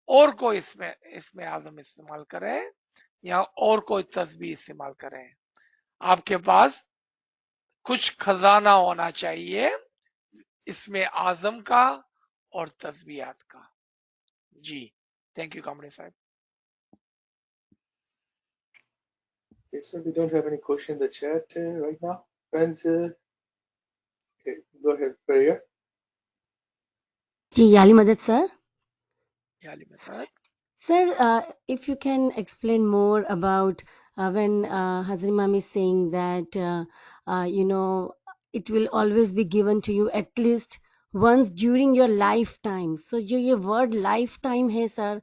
और कोई इसमें आजम इस्तेमाल करें या और कोई तस्बीह इस्तेमाल करें। आपके पास कुछ खजाना होना चाहिए इसमें आजम का और तस्बीहात का। जी, थैंक यू कामड़े साहब। Okay, so we don't have any question in the chat right now. Friends, okay, go ahead, Freya. जी, याली मदद sir. याली मदद। Sir, if you can explain more about when Hazri Ma'am is saying that, it will always be given to you at least once during your lifetime. So जो ये word lifetime है sir,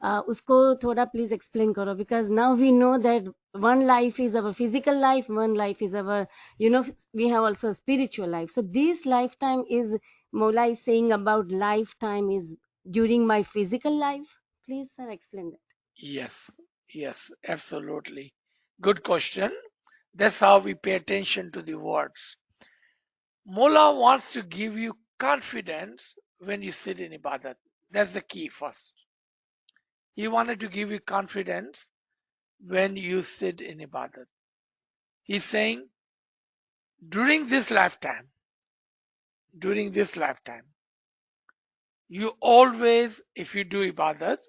उसको थोड़ा please explain करो, because now we know that one life is our physical life, one life is our, we have also a spiritual life. So this lifetime is, Mola is saying about lifetime is during my physical life. Please, sir, explain that. Yes, absolutely. Good question. That's how we pay attention to the words. Mola wants to give you confidence when you sit in ibadat. That's the key first. He wanted to give you confidence when you sit in ibadat. He's saying during this lifetime, you always, if you do ibadat,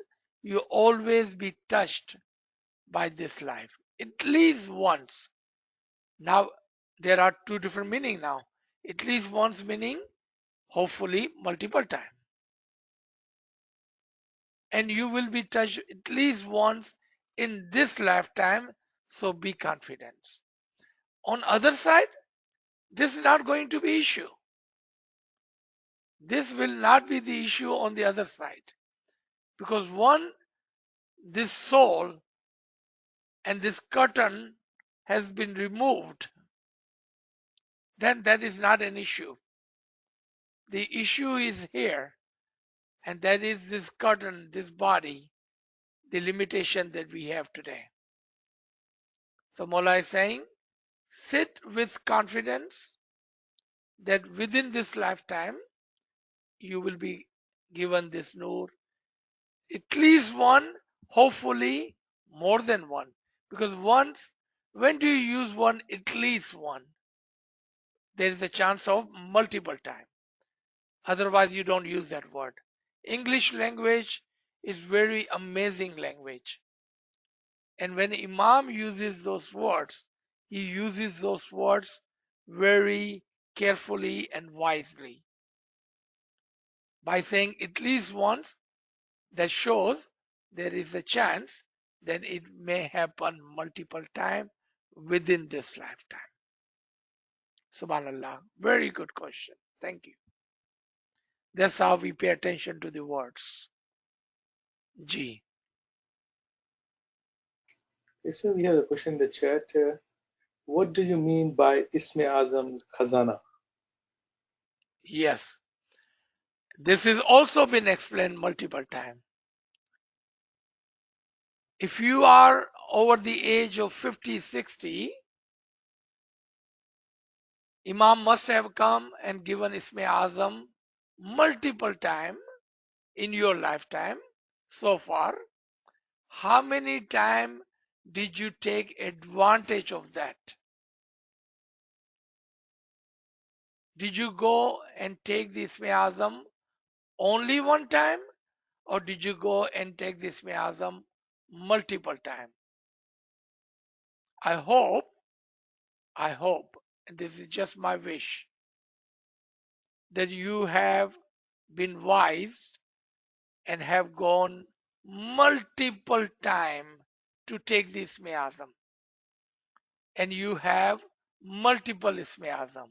you always be touched by this life at least once. Now there are two different meaning now. At least once meaning hopefully multiple times. And you will be touched at least once in this lifetime, so be confident. On other side, this is not going to be issue. This will not be the issue on the other side. Because one, this soul and this curtain has been removed, then that is not an issue. The issue is here, and that is this curtain, this body, the limitation that we have today. So Mola is saying, sit with confidence that within this lifetime you will be given this nur, at least one, hopefully more than one. Because once, when do you use one, at least one? There is a chance of multiple time. Otherwise, you don't use that word. English language is very amazing language. And when Imam uses those words, he uses those words very carefully and wisely. By saying at least once, that shows there is a chance that it may happen multiple times within this lifetime. Subhanallah. Very good question. Thank you. That's how we pay attention to the words. G. Okay, so we have a question in the chat. What do you mean by Isme Azam Khazana? Yes. This has also been explained multiple times. If you are over the age of 50, 60, Imam must have come and given Isme Azam multiple times in your lifetime so far. How many times did you take advantage of that? Did you go and take the Isme Azam only one time, or did you go and take the Isme Azam multiple times? I hope, and this is just my wish, that you have been wise and have gone multiple times to take the Isme Azam, and you have multiple Isme Azam.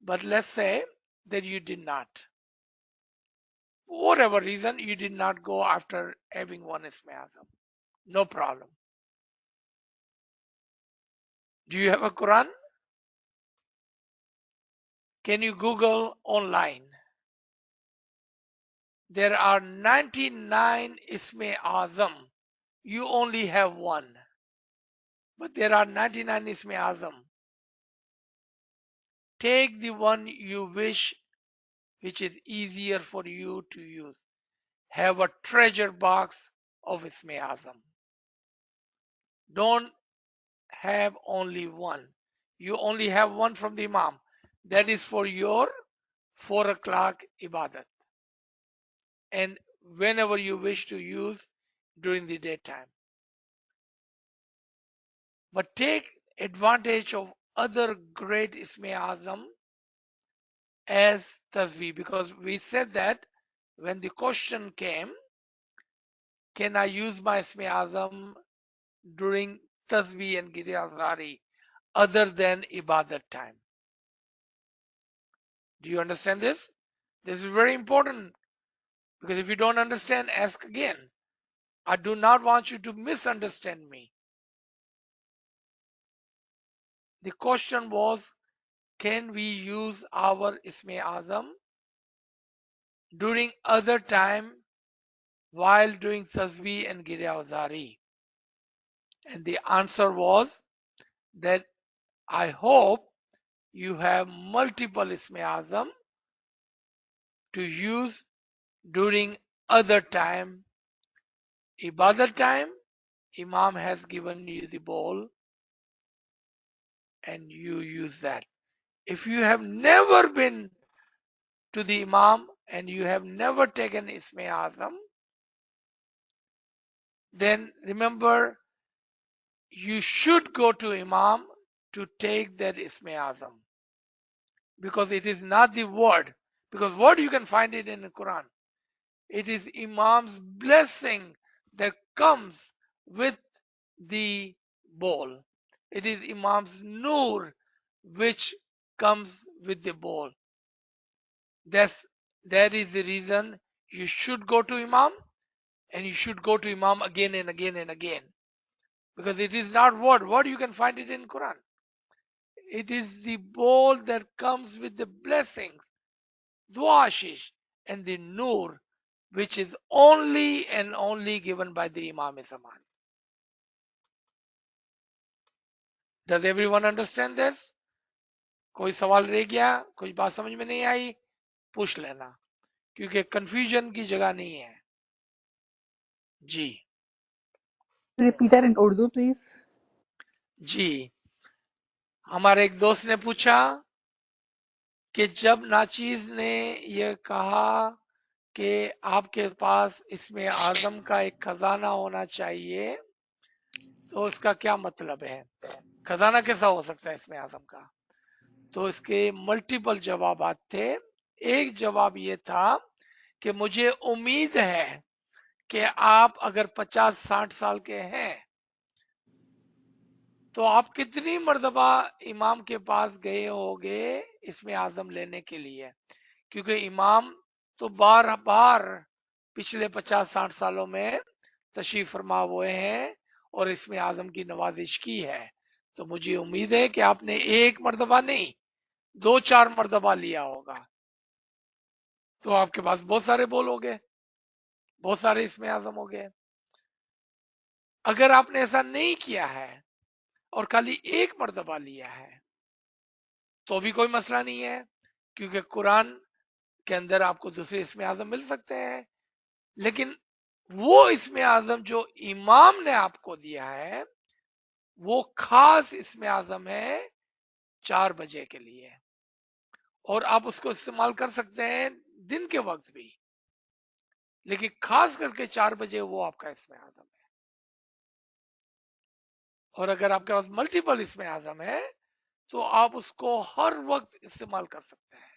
But let's say that you did not. For whatever reason, you did not go after having one Isme Azam. No problem. Do you have a Quran? Can you Google online? There are 99 Isme Azam. You only have one. But there are 99 Isme Azam. Take the one you wish, which is easier for you to use. Have a treasure box of Isme Azam. Don't have only one. You only have one from the Imam. That is for your 4 o'clock ibadat. And whenever you wish to use during the daytime. But take advantage of other great Isme Azam as Tasbih, because we said that when the question came, can I use my Isme Azam during Tasbih and Giri Azari other than Ibadat time? Do you understand this? This is very important, because if you don't understand, ask again. I do not want you to misunderstand me. The question was, can we use our Isme Azam during other time while doing Tasbih and Giri Azari? And the answer was that I hope you have multiple Isme Azam to use During other time, ibadat time, Imam has given you the bowl and you use that. If you have never been to the Imam and you have never taken Isme Azam, then remember you should go to Imam to take that Isme Azam, because it is not the word, because word you can find it in the Quran. It is Imam's blessing that comes with the bowl. It is Imam's nur which comes with the bowl. That is the reason you should go to Imam, and you should go to Imam again and again and again. Because it is not word. Word you can find it in Quran. It is the bowl that comes with the blessings, duashish, and the nur, which is only and only given by the Imam Zaman. Does everyone understand this? कोई सवाल रह गया, कोई बात समझ में नहीं आई, पूछ लेना, क्योंकि कंफ्यूजन की जगह नहीं है. जी Repeat that in Urdu, please. जी हमारे एक दोस्त ने पूछा कि जब नाचीज ने ये कहा कि आपके पास इसमें आजम का एक खजाना होना चाहिए, तो उसका क्या मतलब है? खजाना कैसा हो सकता है इसमें आजम का? तो इसके मल्टीपल जवाब थे. एक जवाब ये था कि मुझे उम्मीद है कि आप अगर 50-60 साल के हैं तो आप कितनी मर्तबा इमाम के पास गए होगे इसमें आजम लेने के लिए, क्योंकि इमाम तो बार बार पिछले 50-60 सालों में तशरीफ फरमा हुए हैं और इसमें आजम की नवाजिश की है. तो मुझे उम्मीद है कि आपने एक मर्तबा नहीं, 2-4 मर्तबा लिया होगा. तो आपके पास बहुत सारे बोल हो गए, बहुत सारे इसमें आजम हो गए. अगर आपने ऐसा नहीं किया है और खाली एक मर्तबा लिया है तो भी कोई मसला नहीं है, क्योंकि कुरान के अंदर आपको दूसरे इसमें आजम मिल सकते हैं. लेकिन वो इसमें आजम जो इमाम ने आपको दिया है वो खास इसमें आजम है 4 बजे के लिए, और आप उसको इस्तेमाल कर सकते हैं दिन के वक्त भी, लेकिन खास करके 4 बजे वो आपका इसमें आजम है. और अगर आपके पास मल्टीपल इसमें आजम है तो आप उसको हर वक्त इस्तेमाल कर सकते हैं.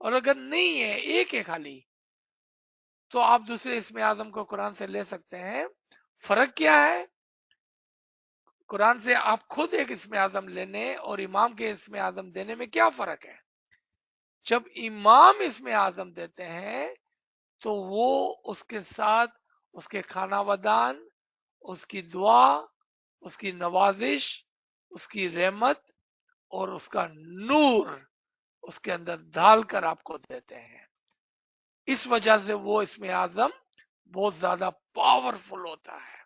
और अगर नहीं है, एक है खाली, तो आप दूसरे इसमें आजम को कुरान से ले सकते हैं. फर्क क्या है? कुरान से आप खुद एक इसमें आजम लेने और इमाम के इसमें आजम देने में क्या फर्क है? जब इमाम इसमें आजम देते हैं तो वो उसके साथ उसके खाना वदान, उसकी दुआ, उसकी नवाजिश, उसकी रहमत और उसका नूर उसके अंदर डाल कर आपको देते हैं. इस वजह से वो इसमें आजम बहुत ज्यादा पावरफुल होता है.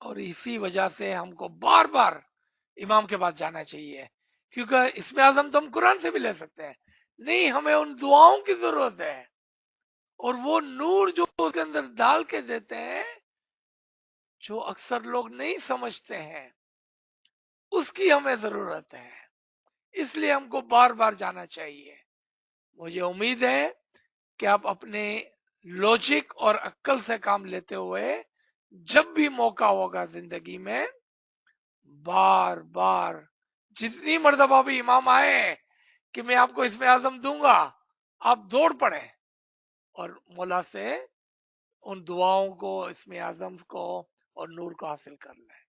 और इसी वजह से हमको बार बार इमाम के पास जाना चाहिए, क्योंकि इसमें आजम तो हम कुरान से भी ले सकते हैं. नहीं, हमें उन दुआओं की जरूरत है, और वो नूर जो उसके अंदर डाल के देते हैं जो अक्सर लोग नहीं समझते हैं, उसकी हमें जरूरत है. इसलिए हमको बार बार जाना चाहिए. मुझे उम्मीद है कि आप अपने लॉजिक और अक्ल से काम लेते हुए जब भी मौका होगा जिंदगी में बार बार जितनी मर्तबा भी इमाम आए कि मैं आपको इसमें आजम दूंगा, आप दौड़ पड़े और मौला से उन दुआओं को, इसमें आजम को और नूर को हासिल कर लें.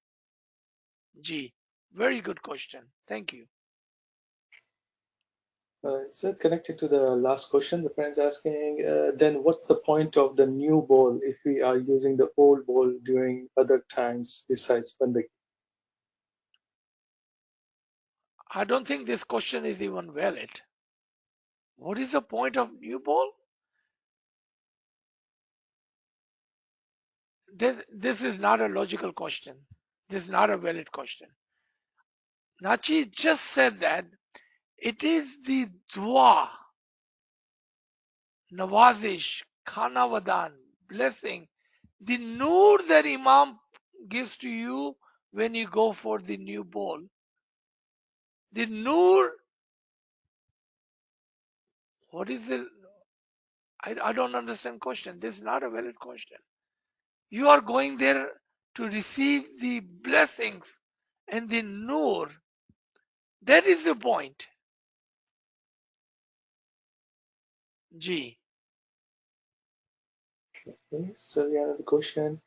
जी, very good question, thank you. So connected to the last question, the friend's asking, then what's the point of the new bowl if we are using the old bowl during other times besides Bandagi? I don't think this question is even valid. What is the point of new bowl? This is not a logical question. This is not a valid question. Nachi just said that It is the dua, nawazish, khanavadan, blessing, the noor that Imam gives to you when you go for the new bowl. The noor, what is it? I don't understand question. This is not a valid question. You are going there to receive the blessings and the noor. That is the point. G. Okay, so we have another question.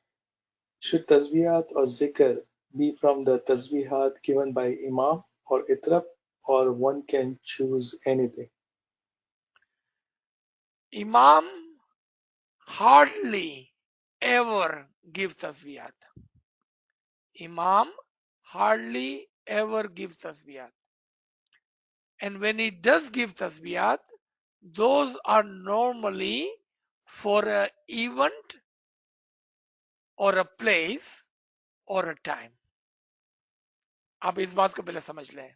Should tasbihat or zikr be from the tasbihat given by Imam or Itrab, or one can choose anything? Imam hardly ever gives tasbiyat. Imam hardly ever gives tasbiyat. And when he does give tasbiyat, those are normally for an event or a place or a time. आप इस बात को पहले समझ लें.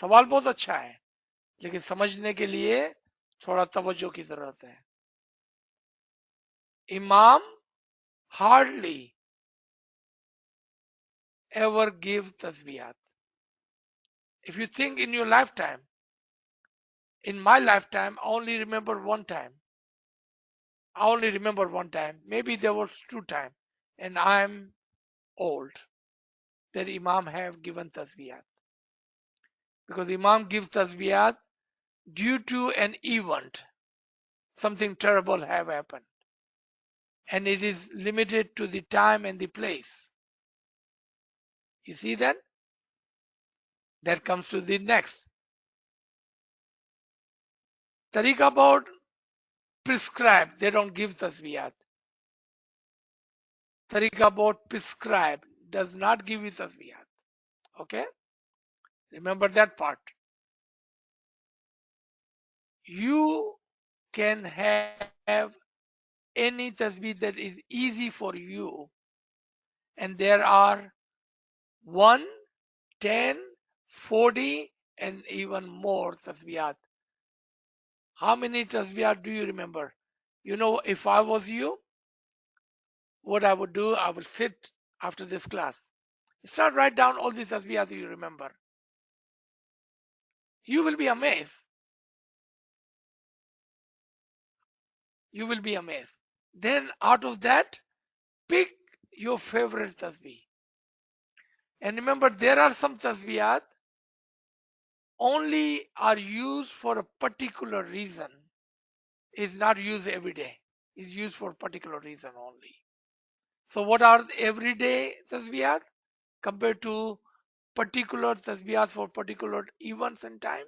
सवाल बहुत अच्छा है, लेकिन समझने के लिए थोड़ा तवज्जो की जरूरत है. Imam hardly ever gives tasbiyat. If you think in your lifetime, in my lifetime, I only remember one time. I only remember one time. Maybe there was two times, and I'm old that Imam have given tasbiyat. Because Imam gives tasbiyat due to an event, something terrible have happened, and it is limited to the time and the place. You see that? That comes to the next. Tariqa about prescribe, they don't give tasbiyat. Tariqa about prescribe does not give you tasbiyat. Okay? Remember that part. You can have any tasbih that is easy for you, and there are 1, 10, 40, and even more tasbiyat. How many tasbiyat do you remember? You know, if I was you, what I would do, I would sit after this class. Start write down all these tasbiyat you remember. You will be amazed. You will be amazed. Then out of that, pick your favorite tasbih. And remember, there are some tasbiyat only are used for a particular reason. Is not used every day. Is used for a particular reason only. So what are everyday tasbiyat compared to particular tasbiyat for particular events and time?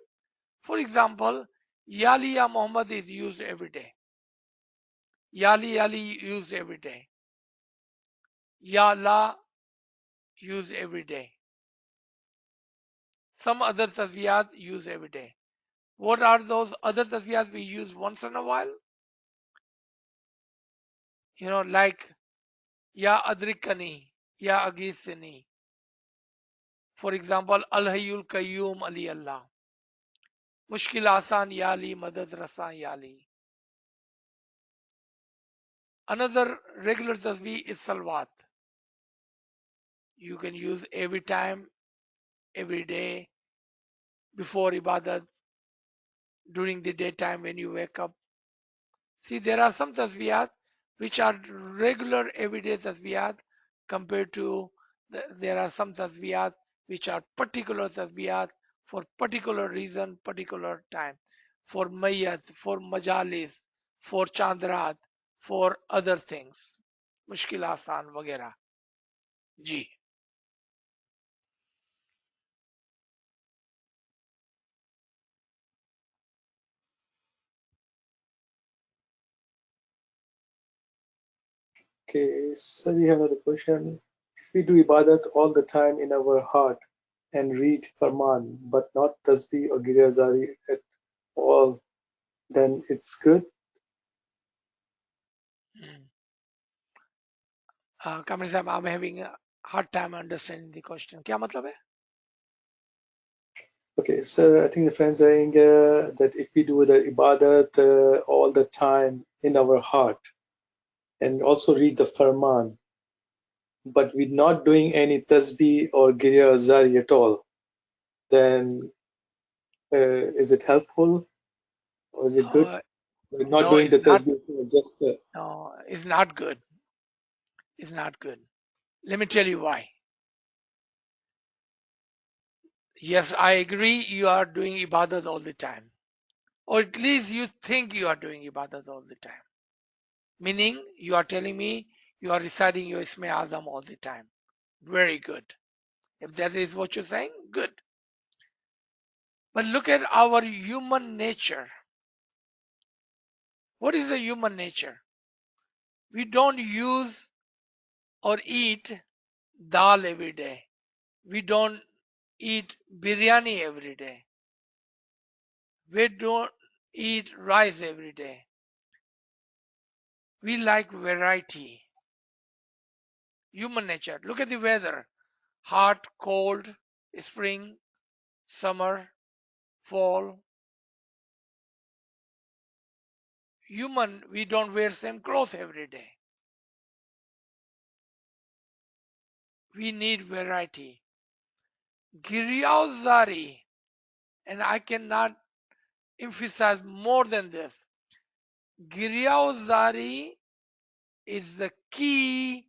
For example, Yali Ya Muhammad is used every day. Yali Yali used every day. Ya La used every day. Some other tasbiyat used every day. What are those other tasbiyat we use once in a while? You know, like Ya Adrikani, Ya Agisini. For example, Al Hayyul Qayyum Ali Allah. Mushkil Asan Yali, Madad Rasan Yali. Another regular tasbih is Salwat. You can use every time, every day, before Ibadat, during the daytime when you wake up. See, there are some tasbihat which are regular everyday tasbihat compared to there are some tasbihat which are particular tasbihat for particular reason, particular time, for mayyat, for majalis, for chandrat, for other things, mushkil asan वगैरह. जी. Okay, so we have another question. If we do ibadat all the time in our heart and read Farman, but not tasbih or giryazari at all, then it's good? Kamil साहब, I'm having a hard time understanding the question. क्या मतलब है? Okay, so I think the friends saying that if we do the ibadat all the time in our heart and also read the Farman, but we're not doing any tasbih or girya azari at all, then is it helpful or is it good? Uh, We're not no, doing it's the not. tasbih, just No, it's not good. It's not good. Let me tell you why. Yes, I agree. You are doing ibadat all the time, or at least you think you are doing ibadat all the time. Meaning, you are telling me you are reciting your Isme Azam all the time. Very good. If that is what you're saying, good. But look at our human nature. What is the human nature? We don't use or eat dal every day. We don't eat biryani every day. We don't eat rice every day. We like variety. Human nature. Look at the weather. Hot, cold, spring, summer, fall. Human, we don't wear same clothes every day. We need variety. Giriyauzari, and I cannot emphasize more than this. Giriyauzari is the key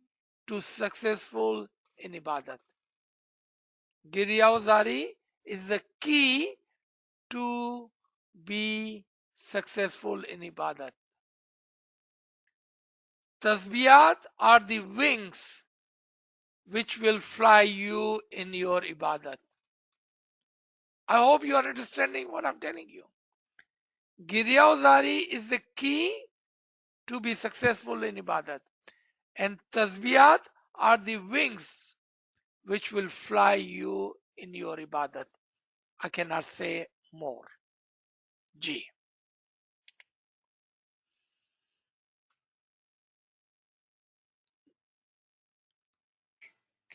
to successful in ibadat. Giriyauzari is the key to be successful in ibadat. Tasbiyat are the wings which will fly you in your ibadat. I hope you are understanding what I'm telling you. Giriyauzari is the key to be successful in ibadat. And tasbiyat are the wings which will fly you in your ibadat. I cannot say more. G.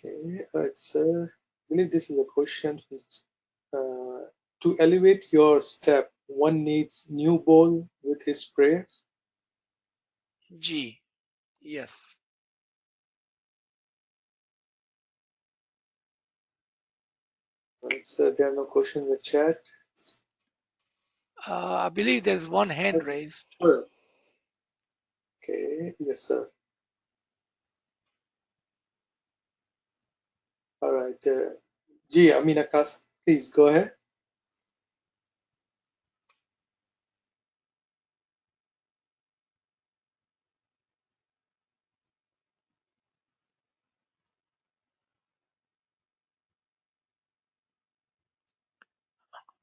okay. It's I believe this is a question. To elevate your step, one needs new bowl with his prayers. G. Yes. It's, there are no questions in the chat. I believe there's one hand raised. Sure. Okay, yes, sir. All right. G, Amina Kas, please go ahead.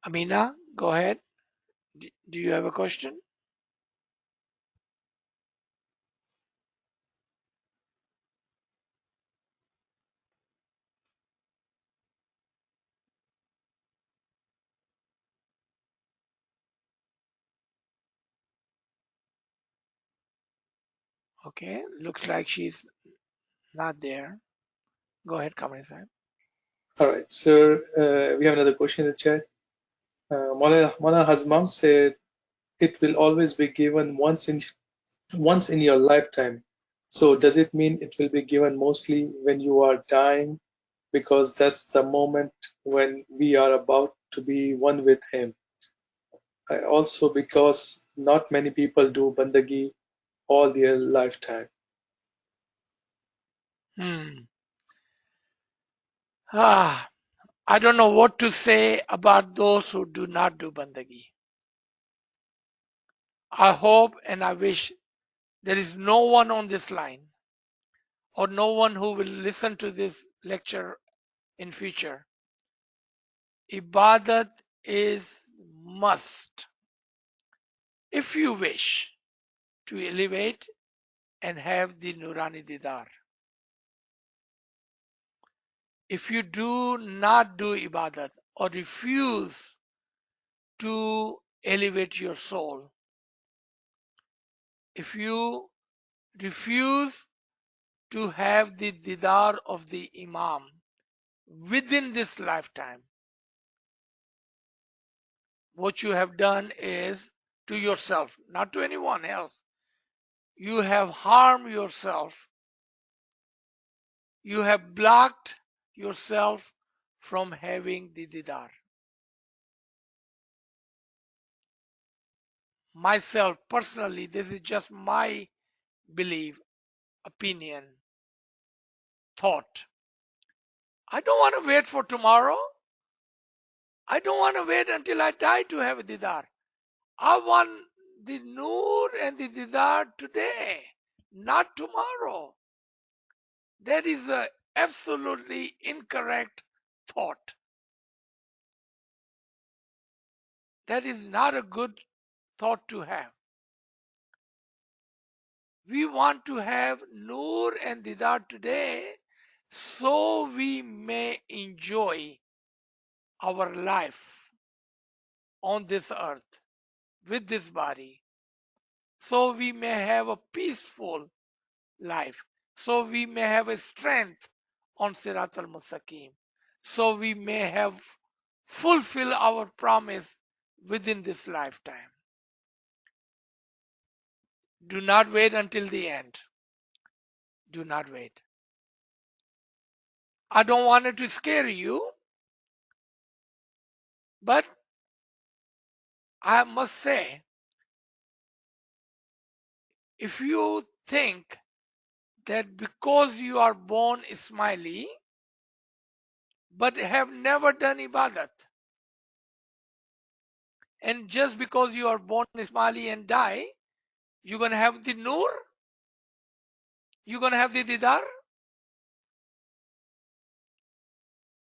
Amina, go ahead. Do you have a question? Okay, looks like she's not there. Go ahead, Kamini Sahib. All right, sir. We have another question in the chat. Maulana Hazmam said it will always be given once in your lifetime. So does it mean it will be given mostly when you are dying? Because that's the moment when we are about to be one with him. Also because not many people do bandagi all their lifetime. I don't know what to say about those who do not do bandagi. I hope and I wish there is no one on this line or no one who will listen to this lecture in future. Ibadat is must if you wish to elevate and have the Nurani Didar. If you do not do ibadat or refuse to elevate your soul, if you refuse to have the Didar of the Imam within this lifetime, what you have done is to yourself, not to anyone else. You have harmed yourself. You have blocked yourself from having the didar. Myself, personally, this is just my belief, opinion, thought. I don't want to wait for tomorrow. I don't want to wait until I die to have a didar. I want the nur and the didar today, not tomorrow. That is a absolutely incorrect thought. That is not a good thought to have. We want to have nur and didar today so we may enjoy our life on this earth with this body, so we may have a peaceful life, so we may have a strength on Sirat al Mustaqim, so we may have fulfill our promise within this lifetime. Do not wait until the end. Do not wait. I don't want it to scare you, but I must say, if you think that because you are born Ismaili but have never done ibadat, and just because you are born Ismaili and die, you're going to have the nur, you're going to have the didar,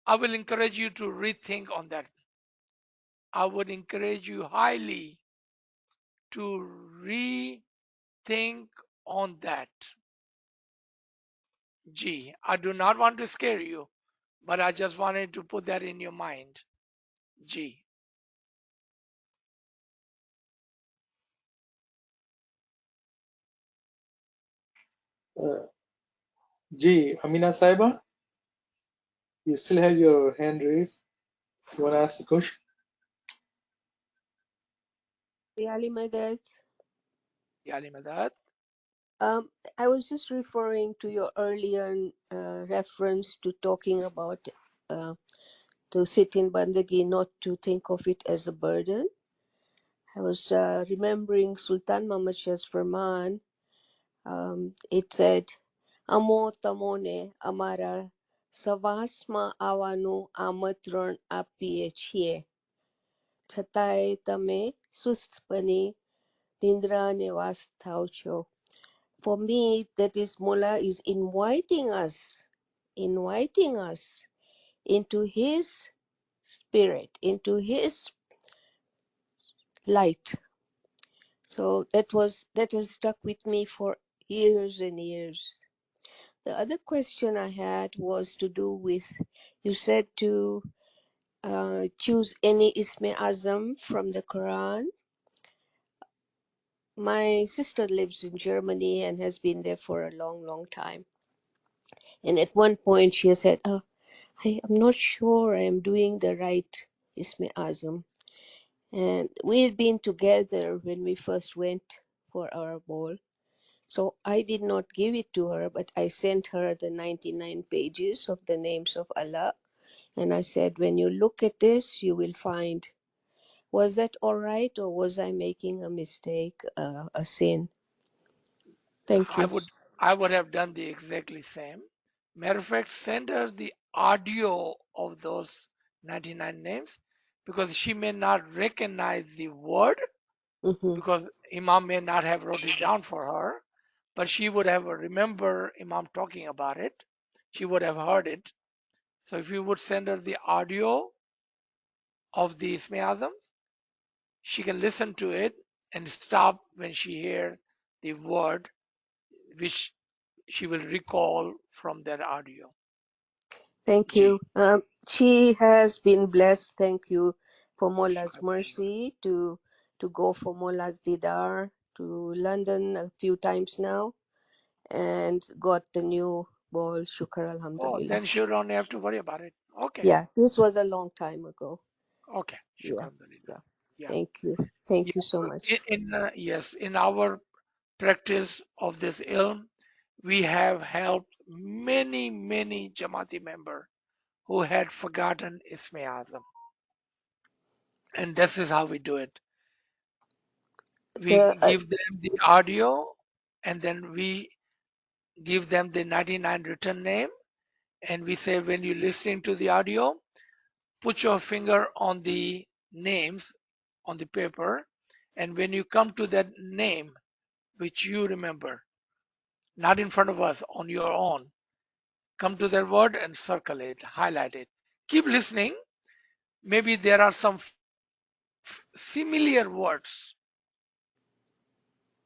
I will encourage you to rethink on that. I would encourage you highly to rethink on that. Gee, I do not want to scare you, but I just wanted to put that in your mind. Gee. Ji, Amina Saiba, you still have your hand raised. You want to ask a question? Yali Madad. Yani Madad. I was just referring to your earlier reference to talking about to sit in Bandagi, not to think of it as a burden. I was remembering Sultan Muhammad Shah's Farman. It said, Amo tamone amara savasma awanu amatran apiye છીએ છતાંય તમે સુસ્તપણે નિંદ્રાને વાસ થાવ છો. For me, that is Mullah is inviting us into his spirit, into his light. So that has stuck with me for years and years. The other question I had was to do with, you said to choose any Isme Azam from the Quran. My sister lives in Germany and has been there for a long, long time. And at one point she said, oh, I'm not sure I am doing the right Isme Azam. And we had been together when we first went for our ball. So I did not give it to her, but I sent her the 99 pages of the names of Allah. And I said, when you look at this, you will find, was that all right, or was I making a mistake, a sin? Thank you. I would have done the exactly same. Matter of fact, send her the audio of those 99 names, because she may not recognize the word, because Imam may not have wrote it down for her, but she would have remember Imam talking about it. She would have heard it. So if you would send her the audio of the Isme Azam, she can listen to it and stop when she hear the word which she will recall from that audio. Thank you. She has been blessed. Thank you for Mola's Shukran. mercy to go for Mola's Didar to London a few times now and got the new ball. Shukr Oh, Alhamdulillah. then she don't have to worry about it. Okay. Yeah, this was a long time ago. Okay. Yeah, Shukran. yeah. Yeah. Thank you. Thank Yeah. you so much. Yes, in our practice of this ilm, we have helped many Jamati members who had forgotten Isme Azam. And this is how we do it. We The give them the audio and then we give them the 99 written name. And we say, when you're listening to the audio, put your finger on the names on the paper. And when you come to that name, which you remember, not in front of us, on your own, come to that word and circle it, highlight it. Keep listening. Maybe there are some similar words.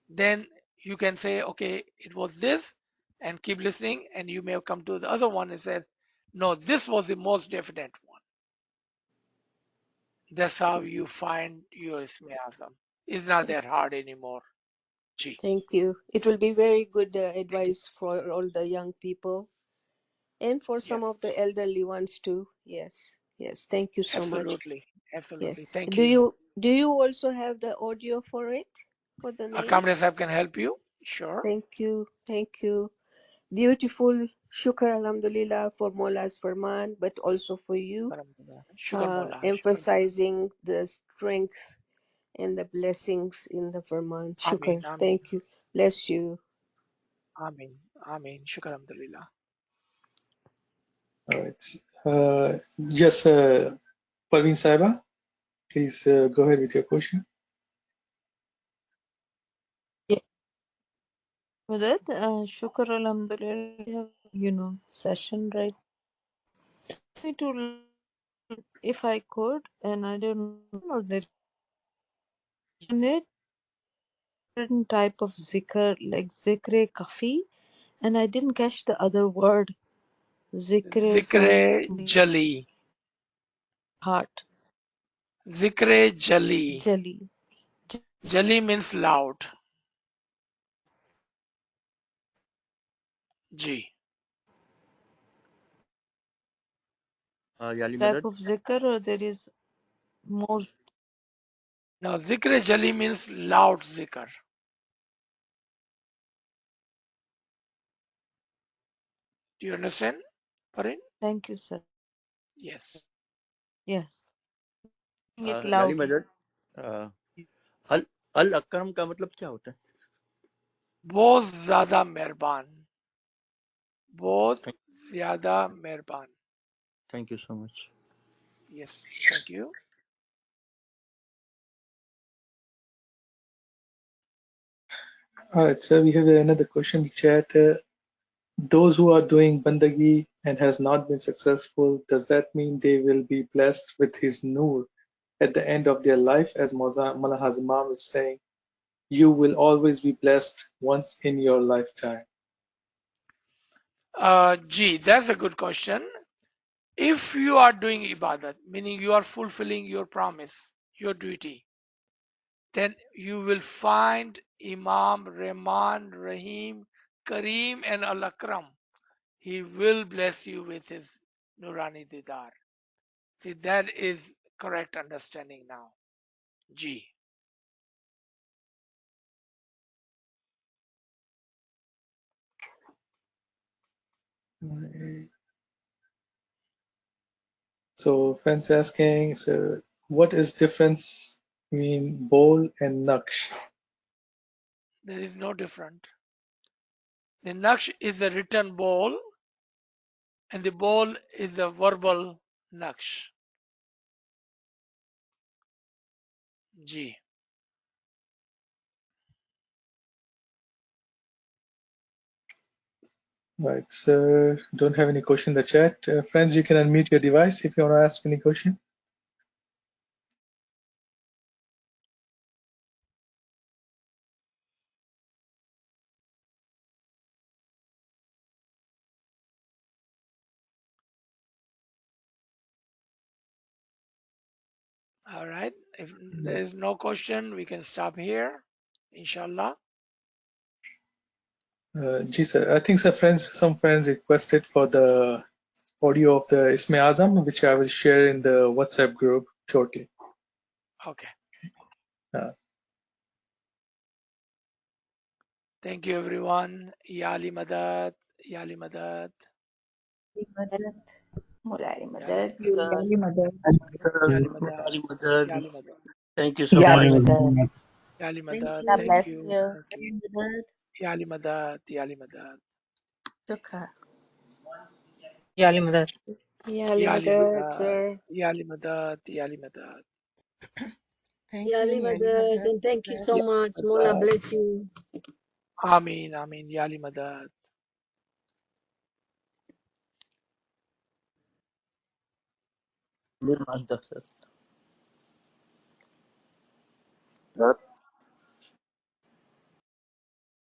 Then you can say, okay, it was this, and keep listening. And you may have come to the other one and said, no, this was the most definite one. That's how you find your Isme Azam. It's not that hard anymore. Gee, Thank you. It will be very good advice for all the young people and for some yes, of the elderly ones too. Yes. Yes. Thank you so much. absolutely, absolutely. Yes. Thank Do you. you also have the audio for it? For the Kamra names? Sahib can help you. Sure. Thank you. Thank you. Beautiful. Shukr Alhamdulillah for Mola's Farman, but also for you, Shukar Mola. Shukar Mola. emphasizing the strength and the blessings in the Farman. Ameen, Shukr. Ameen, Thank you. Bless you. Ameen, Ameen. Shukar Alhamdulillah. All right. Yes, Parveen Saiba, please go ahead with your question. Yeah. For that, Shukr Alhamdulillah, we have, session, right? Me to learn if I could, and I don't know, or there it certain type of zikr, like zikre kafi, and I didn't catch the other word, zikre Zikre something Jali. heart, Zikre Jali. jali. Jali means loud. Ji. Yali Type Madad. of zikr, or there is more. Now, Zikre Jali means loud zikr. Do you understand, Parin? Thank you, sir. Yes. Yes, it Yali loudly. मदद अल अल अकरम का मतलब क्या होता है? बहुत ज्यादा मेहरबान. बहुत ज्यादा मेहरबान. Thank you so much. Yes. Thank you. All right, so we have another question in the chat. Those who are doing bandagi and has not been successful, does that mean they will be blessed with his nur at the end of their life? As Mala Hazimam is saying, you will always be blessed once in your lifetime. Gee, that's a good question. If you are doing ibadat, meaning you are fulfilling your promise, your duty, then you will find Imam, Rahman, Rahim, Kareem, and Al Akram. He will bless you with his Nurani Didar. See, that is correct understanding now. G. So friends asking, so what is difference between bowl and naqsh? There is no different. The Naksh is a written bowl, and the bowl is a verbal Naksh. G. Right, so don't have any question in the chat. Friends, you can unmute your device if you want to ask any question. All right. If there is no question, we can stop here. Inshallah. Ji sir, I think some friends requested for the audio of the Isme Azam, which I will share in the WhatsApp group shortly. Okay. Thank you, everyone. Yali Madad. Yali Madad. مدد مولاي Yali مدد Madad. يالي مدد Yali Madad. Ali Madad. Yali Madad. Thank you so يالي much. مدد Yali Thank Madad. God you. Thank bless you. you Thank you. يالي مدد. Yali Madad. Yali Madad. شكرا يالي مدد يالي Yali مدد Madad. sir. Yali Madad. Yali Madad. thank you يالي يالي مدد, مدد and thank you so Yali much. Mola Madad. bless you. Amin. Amin. Yali Madad. Good month, sir.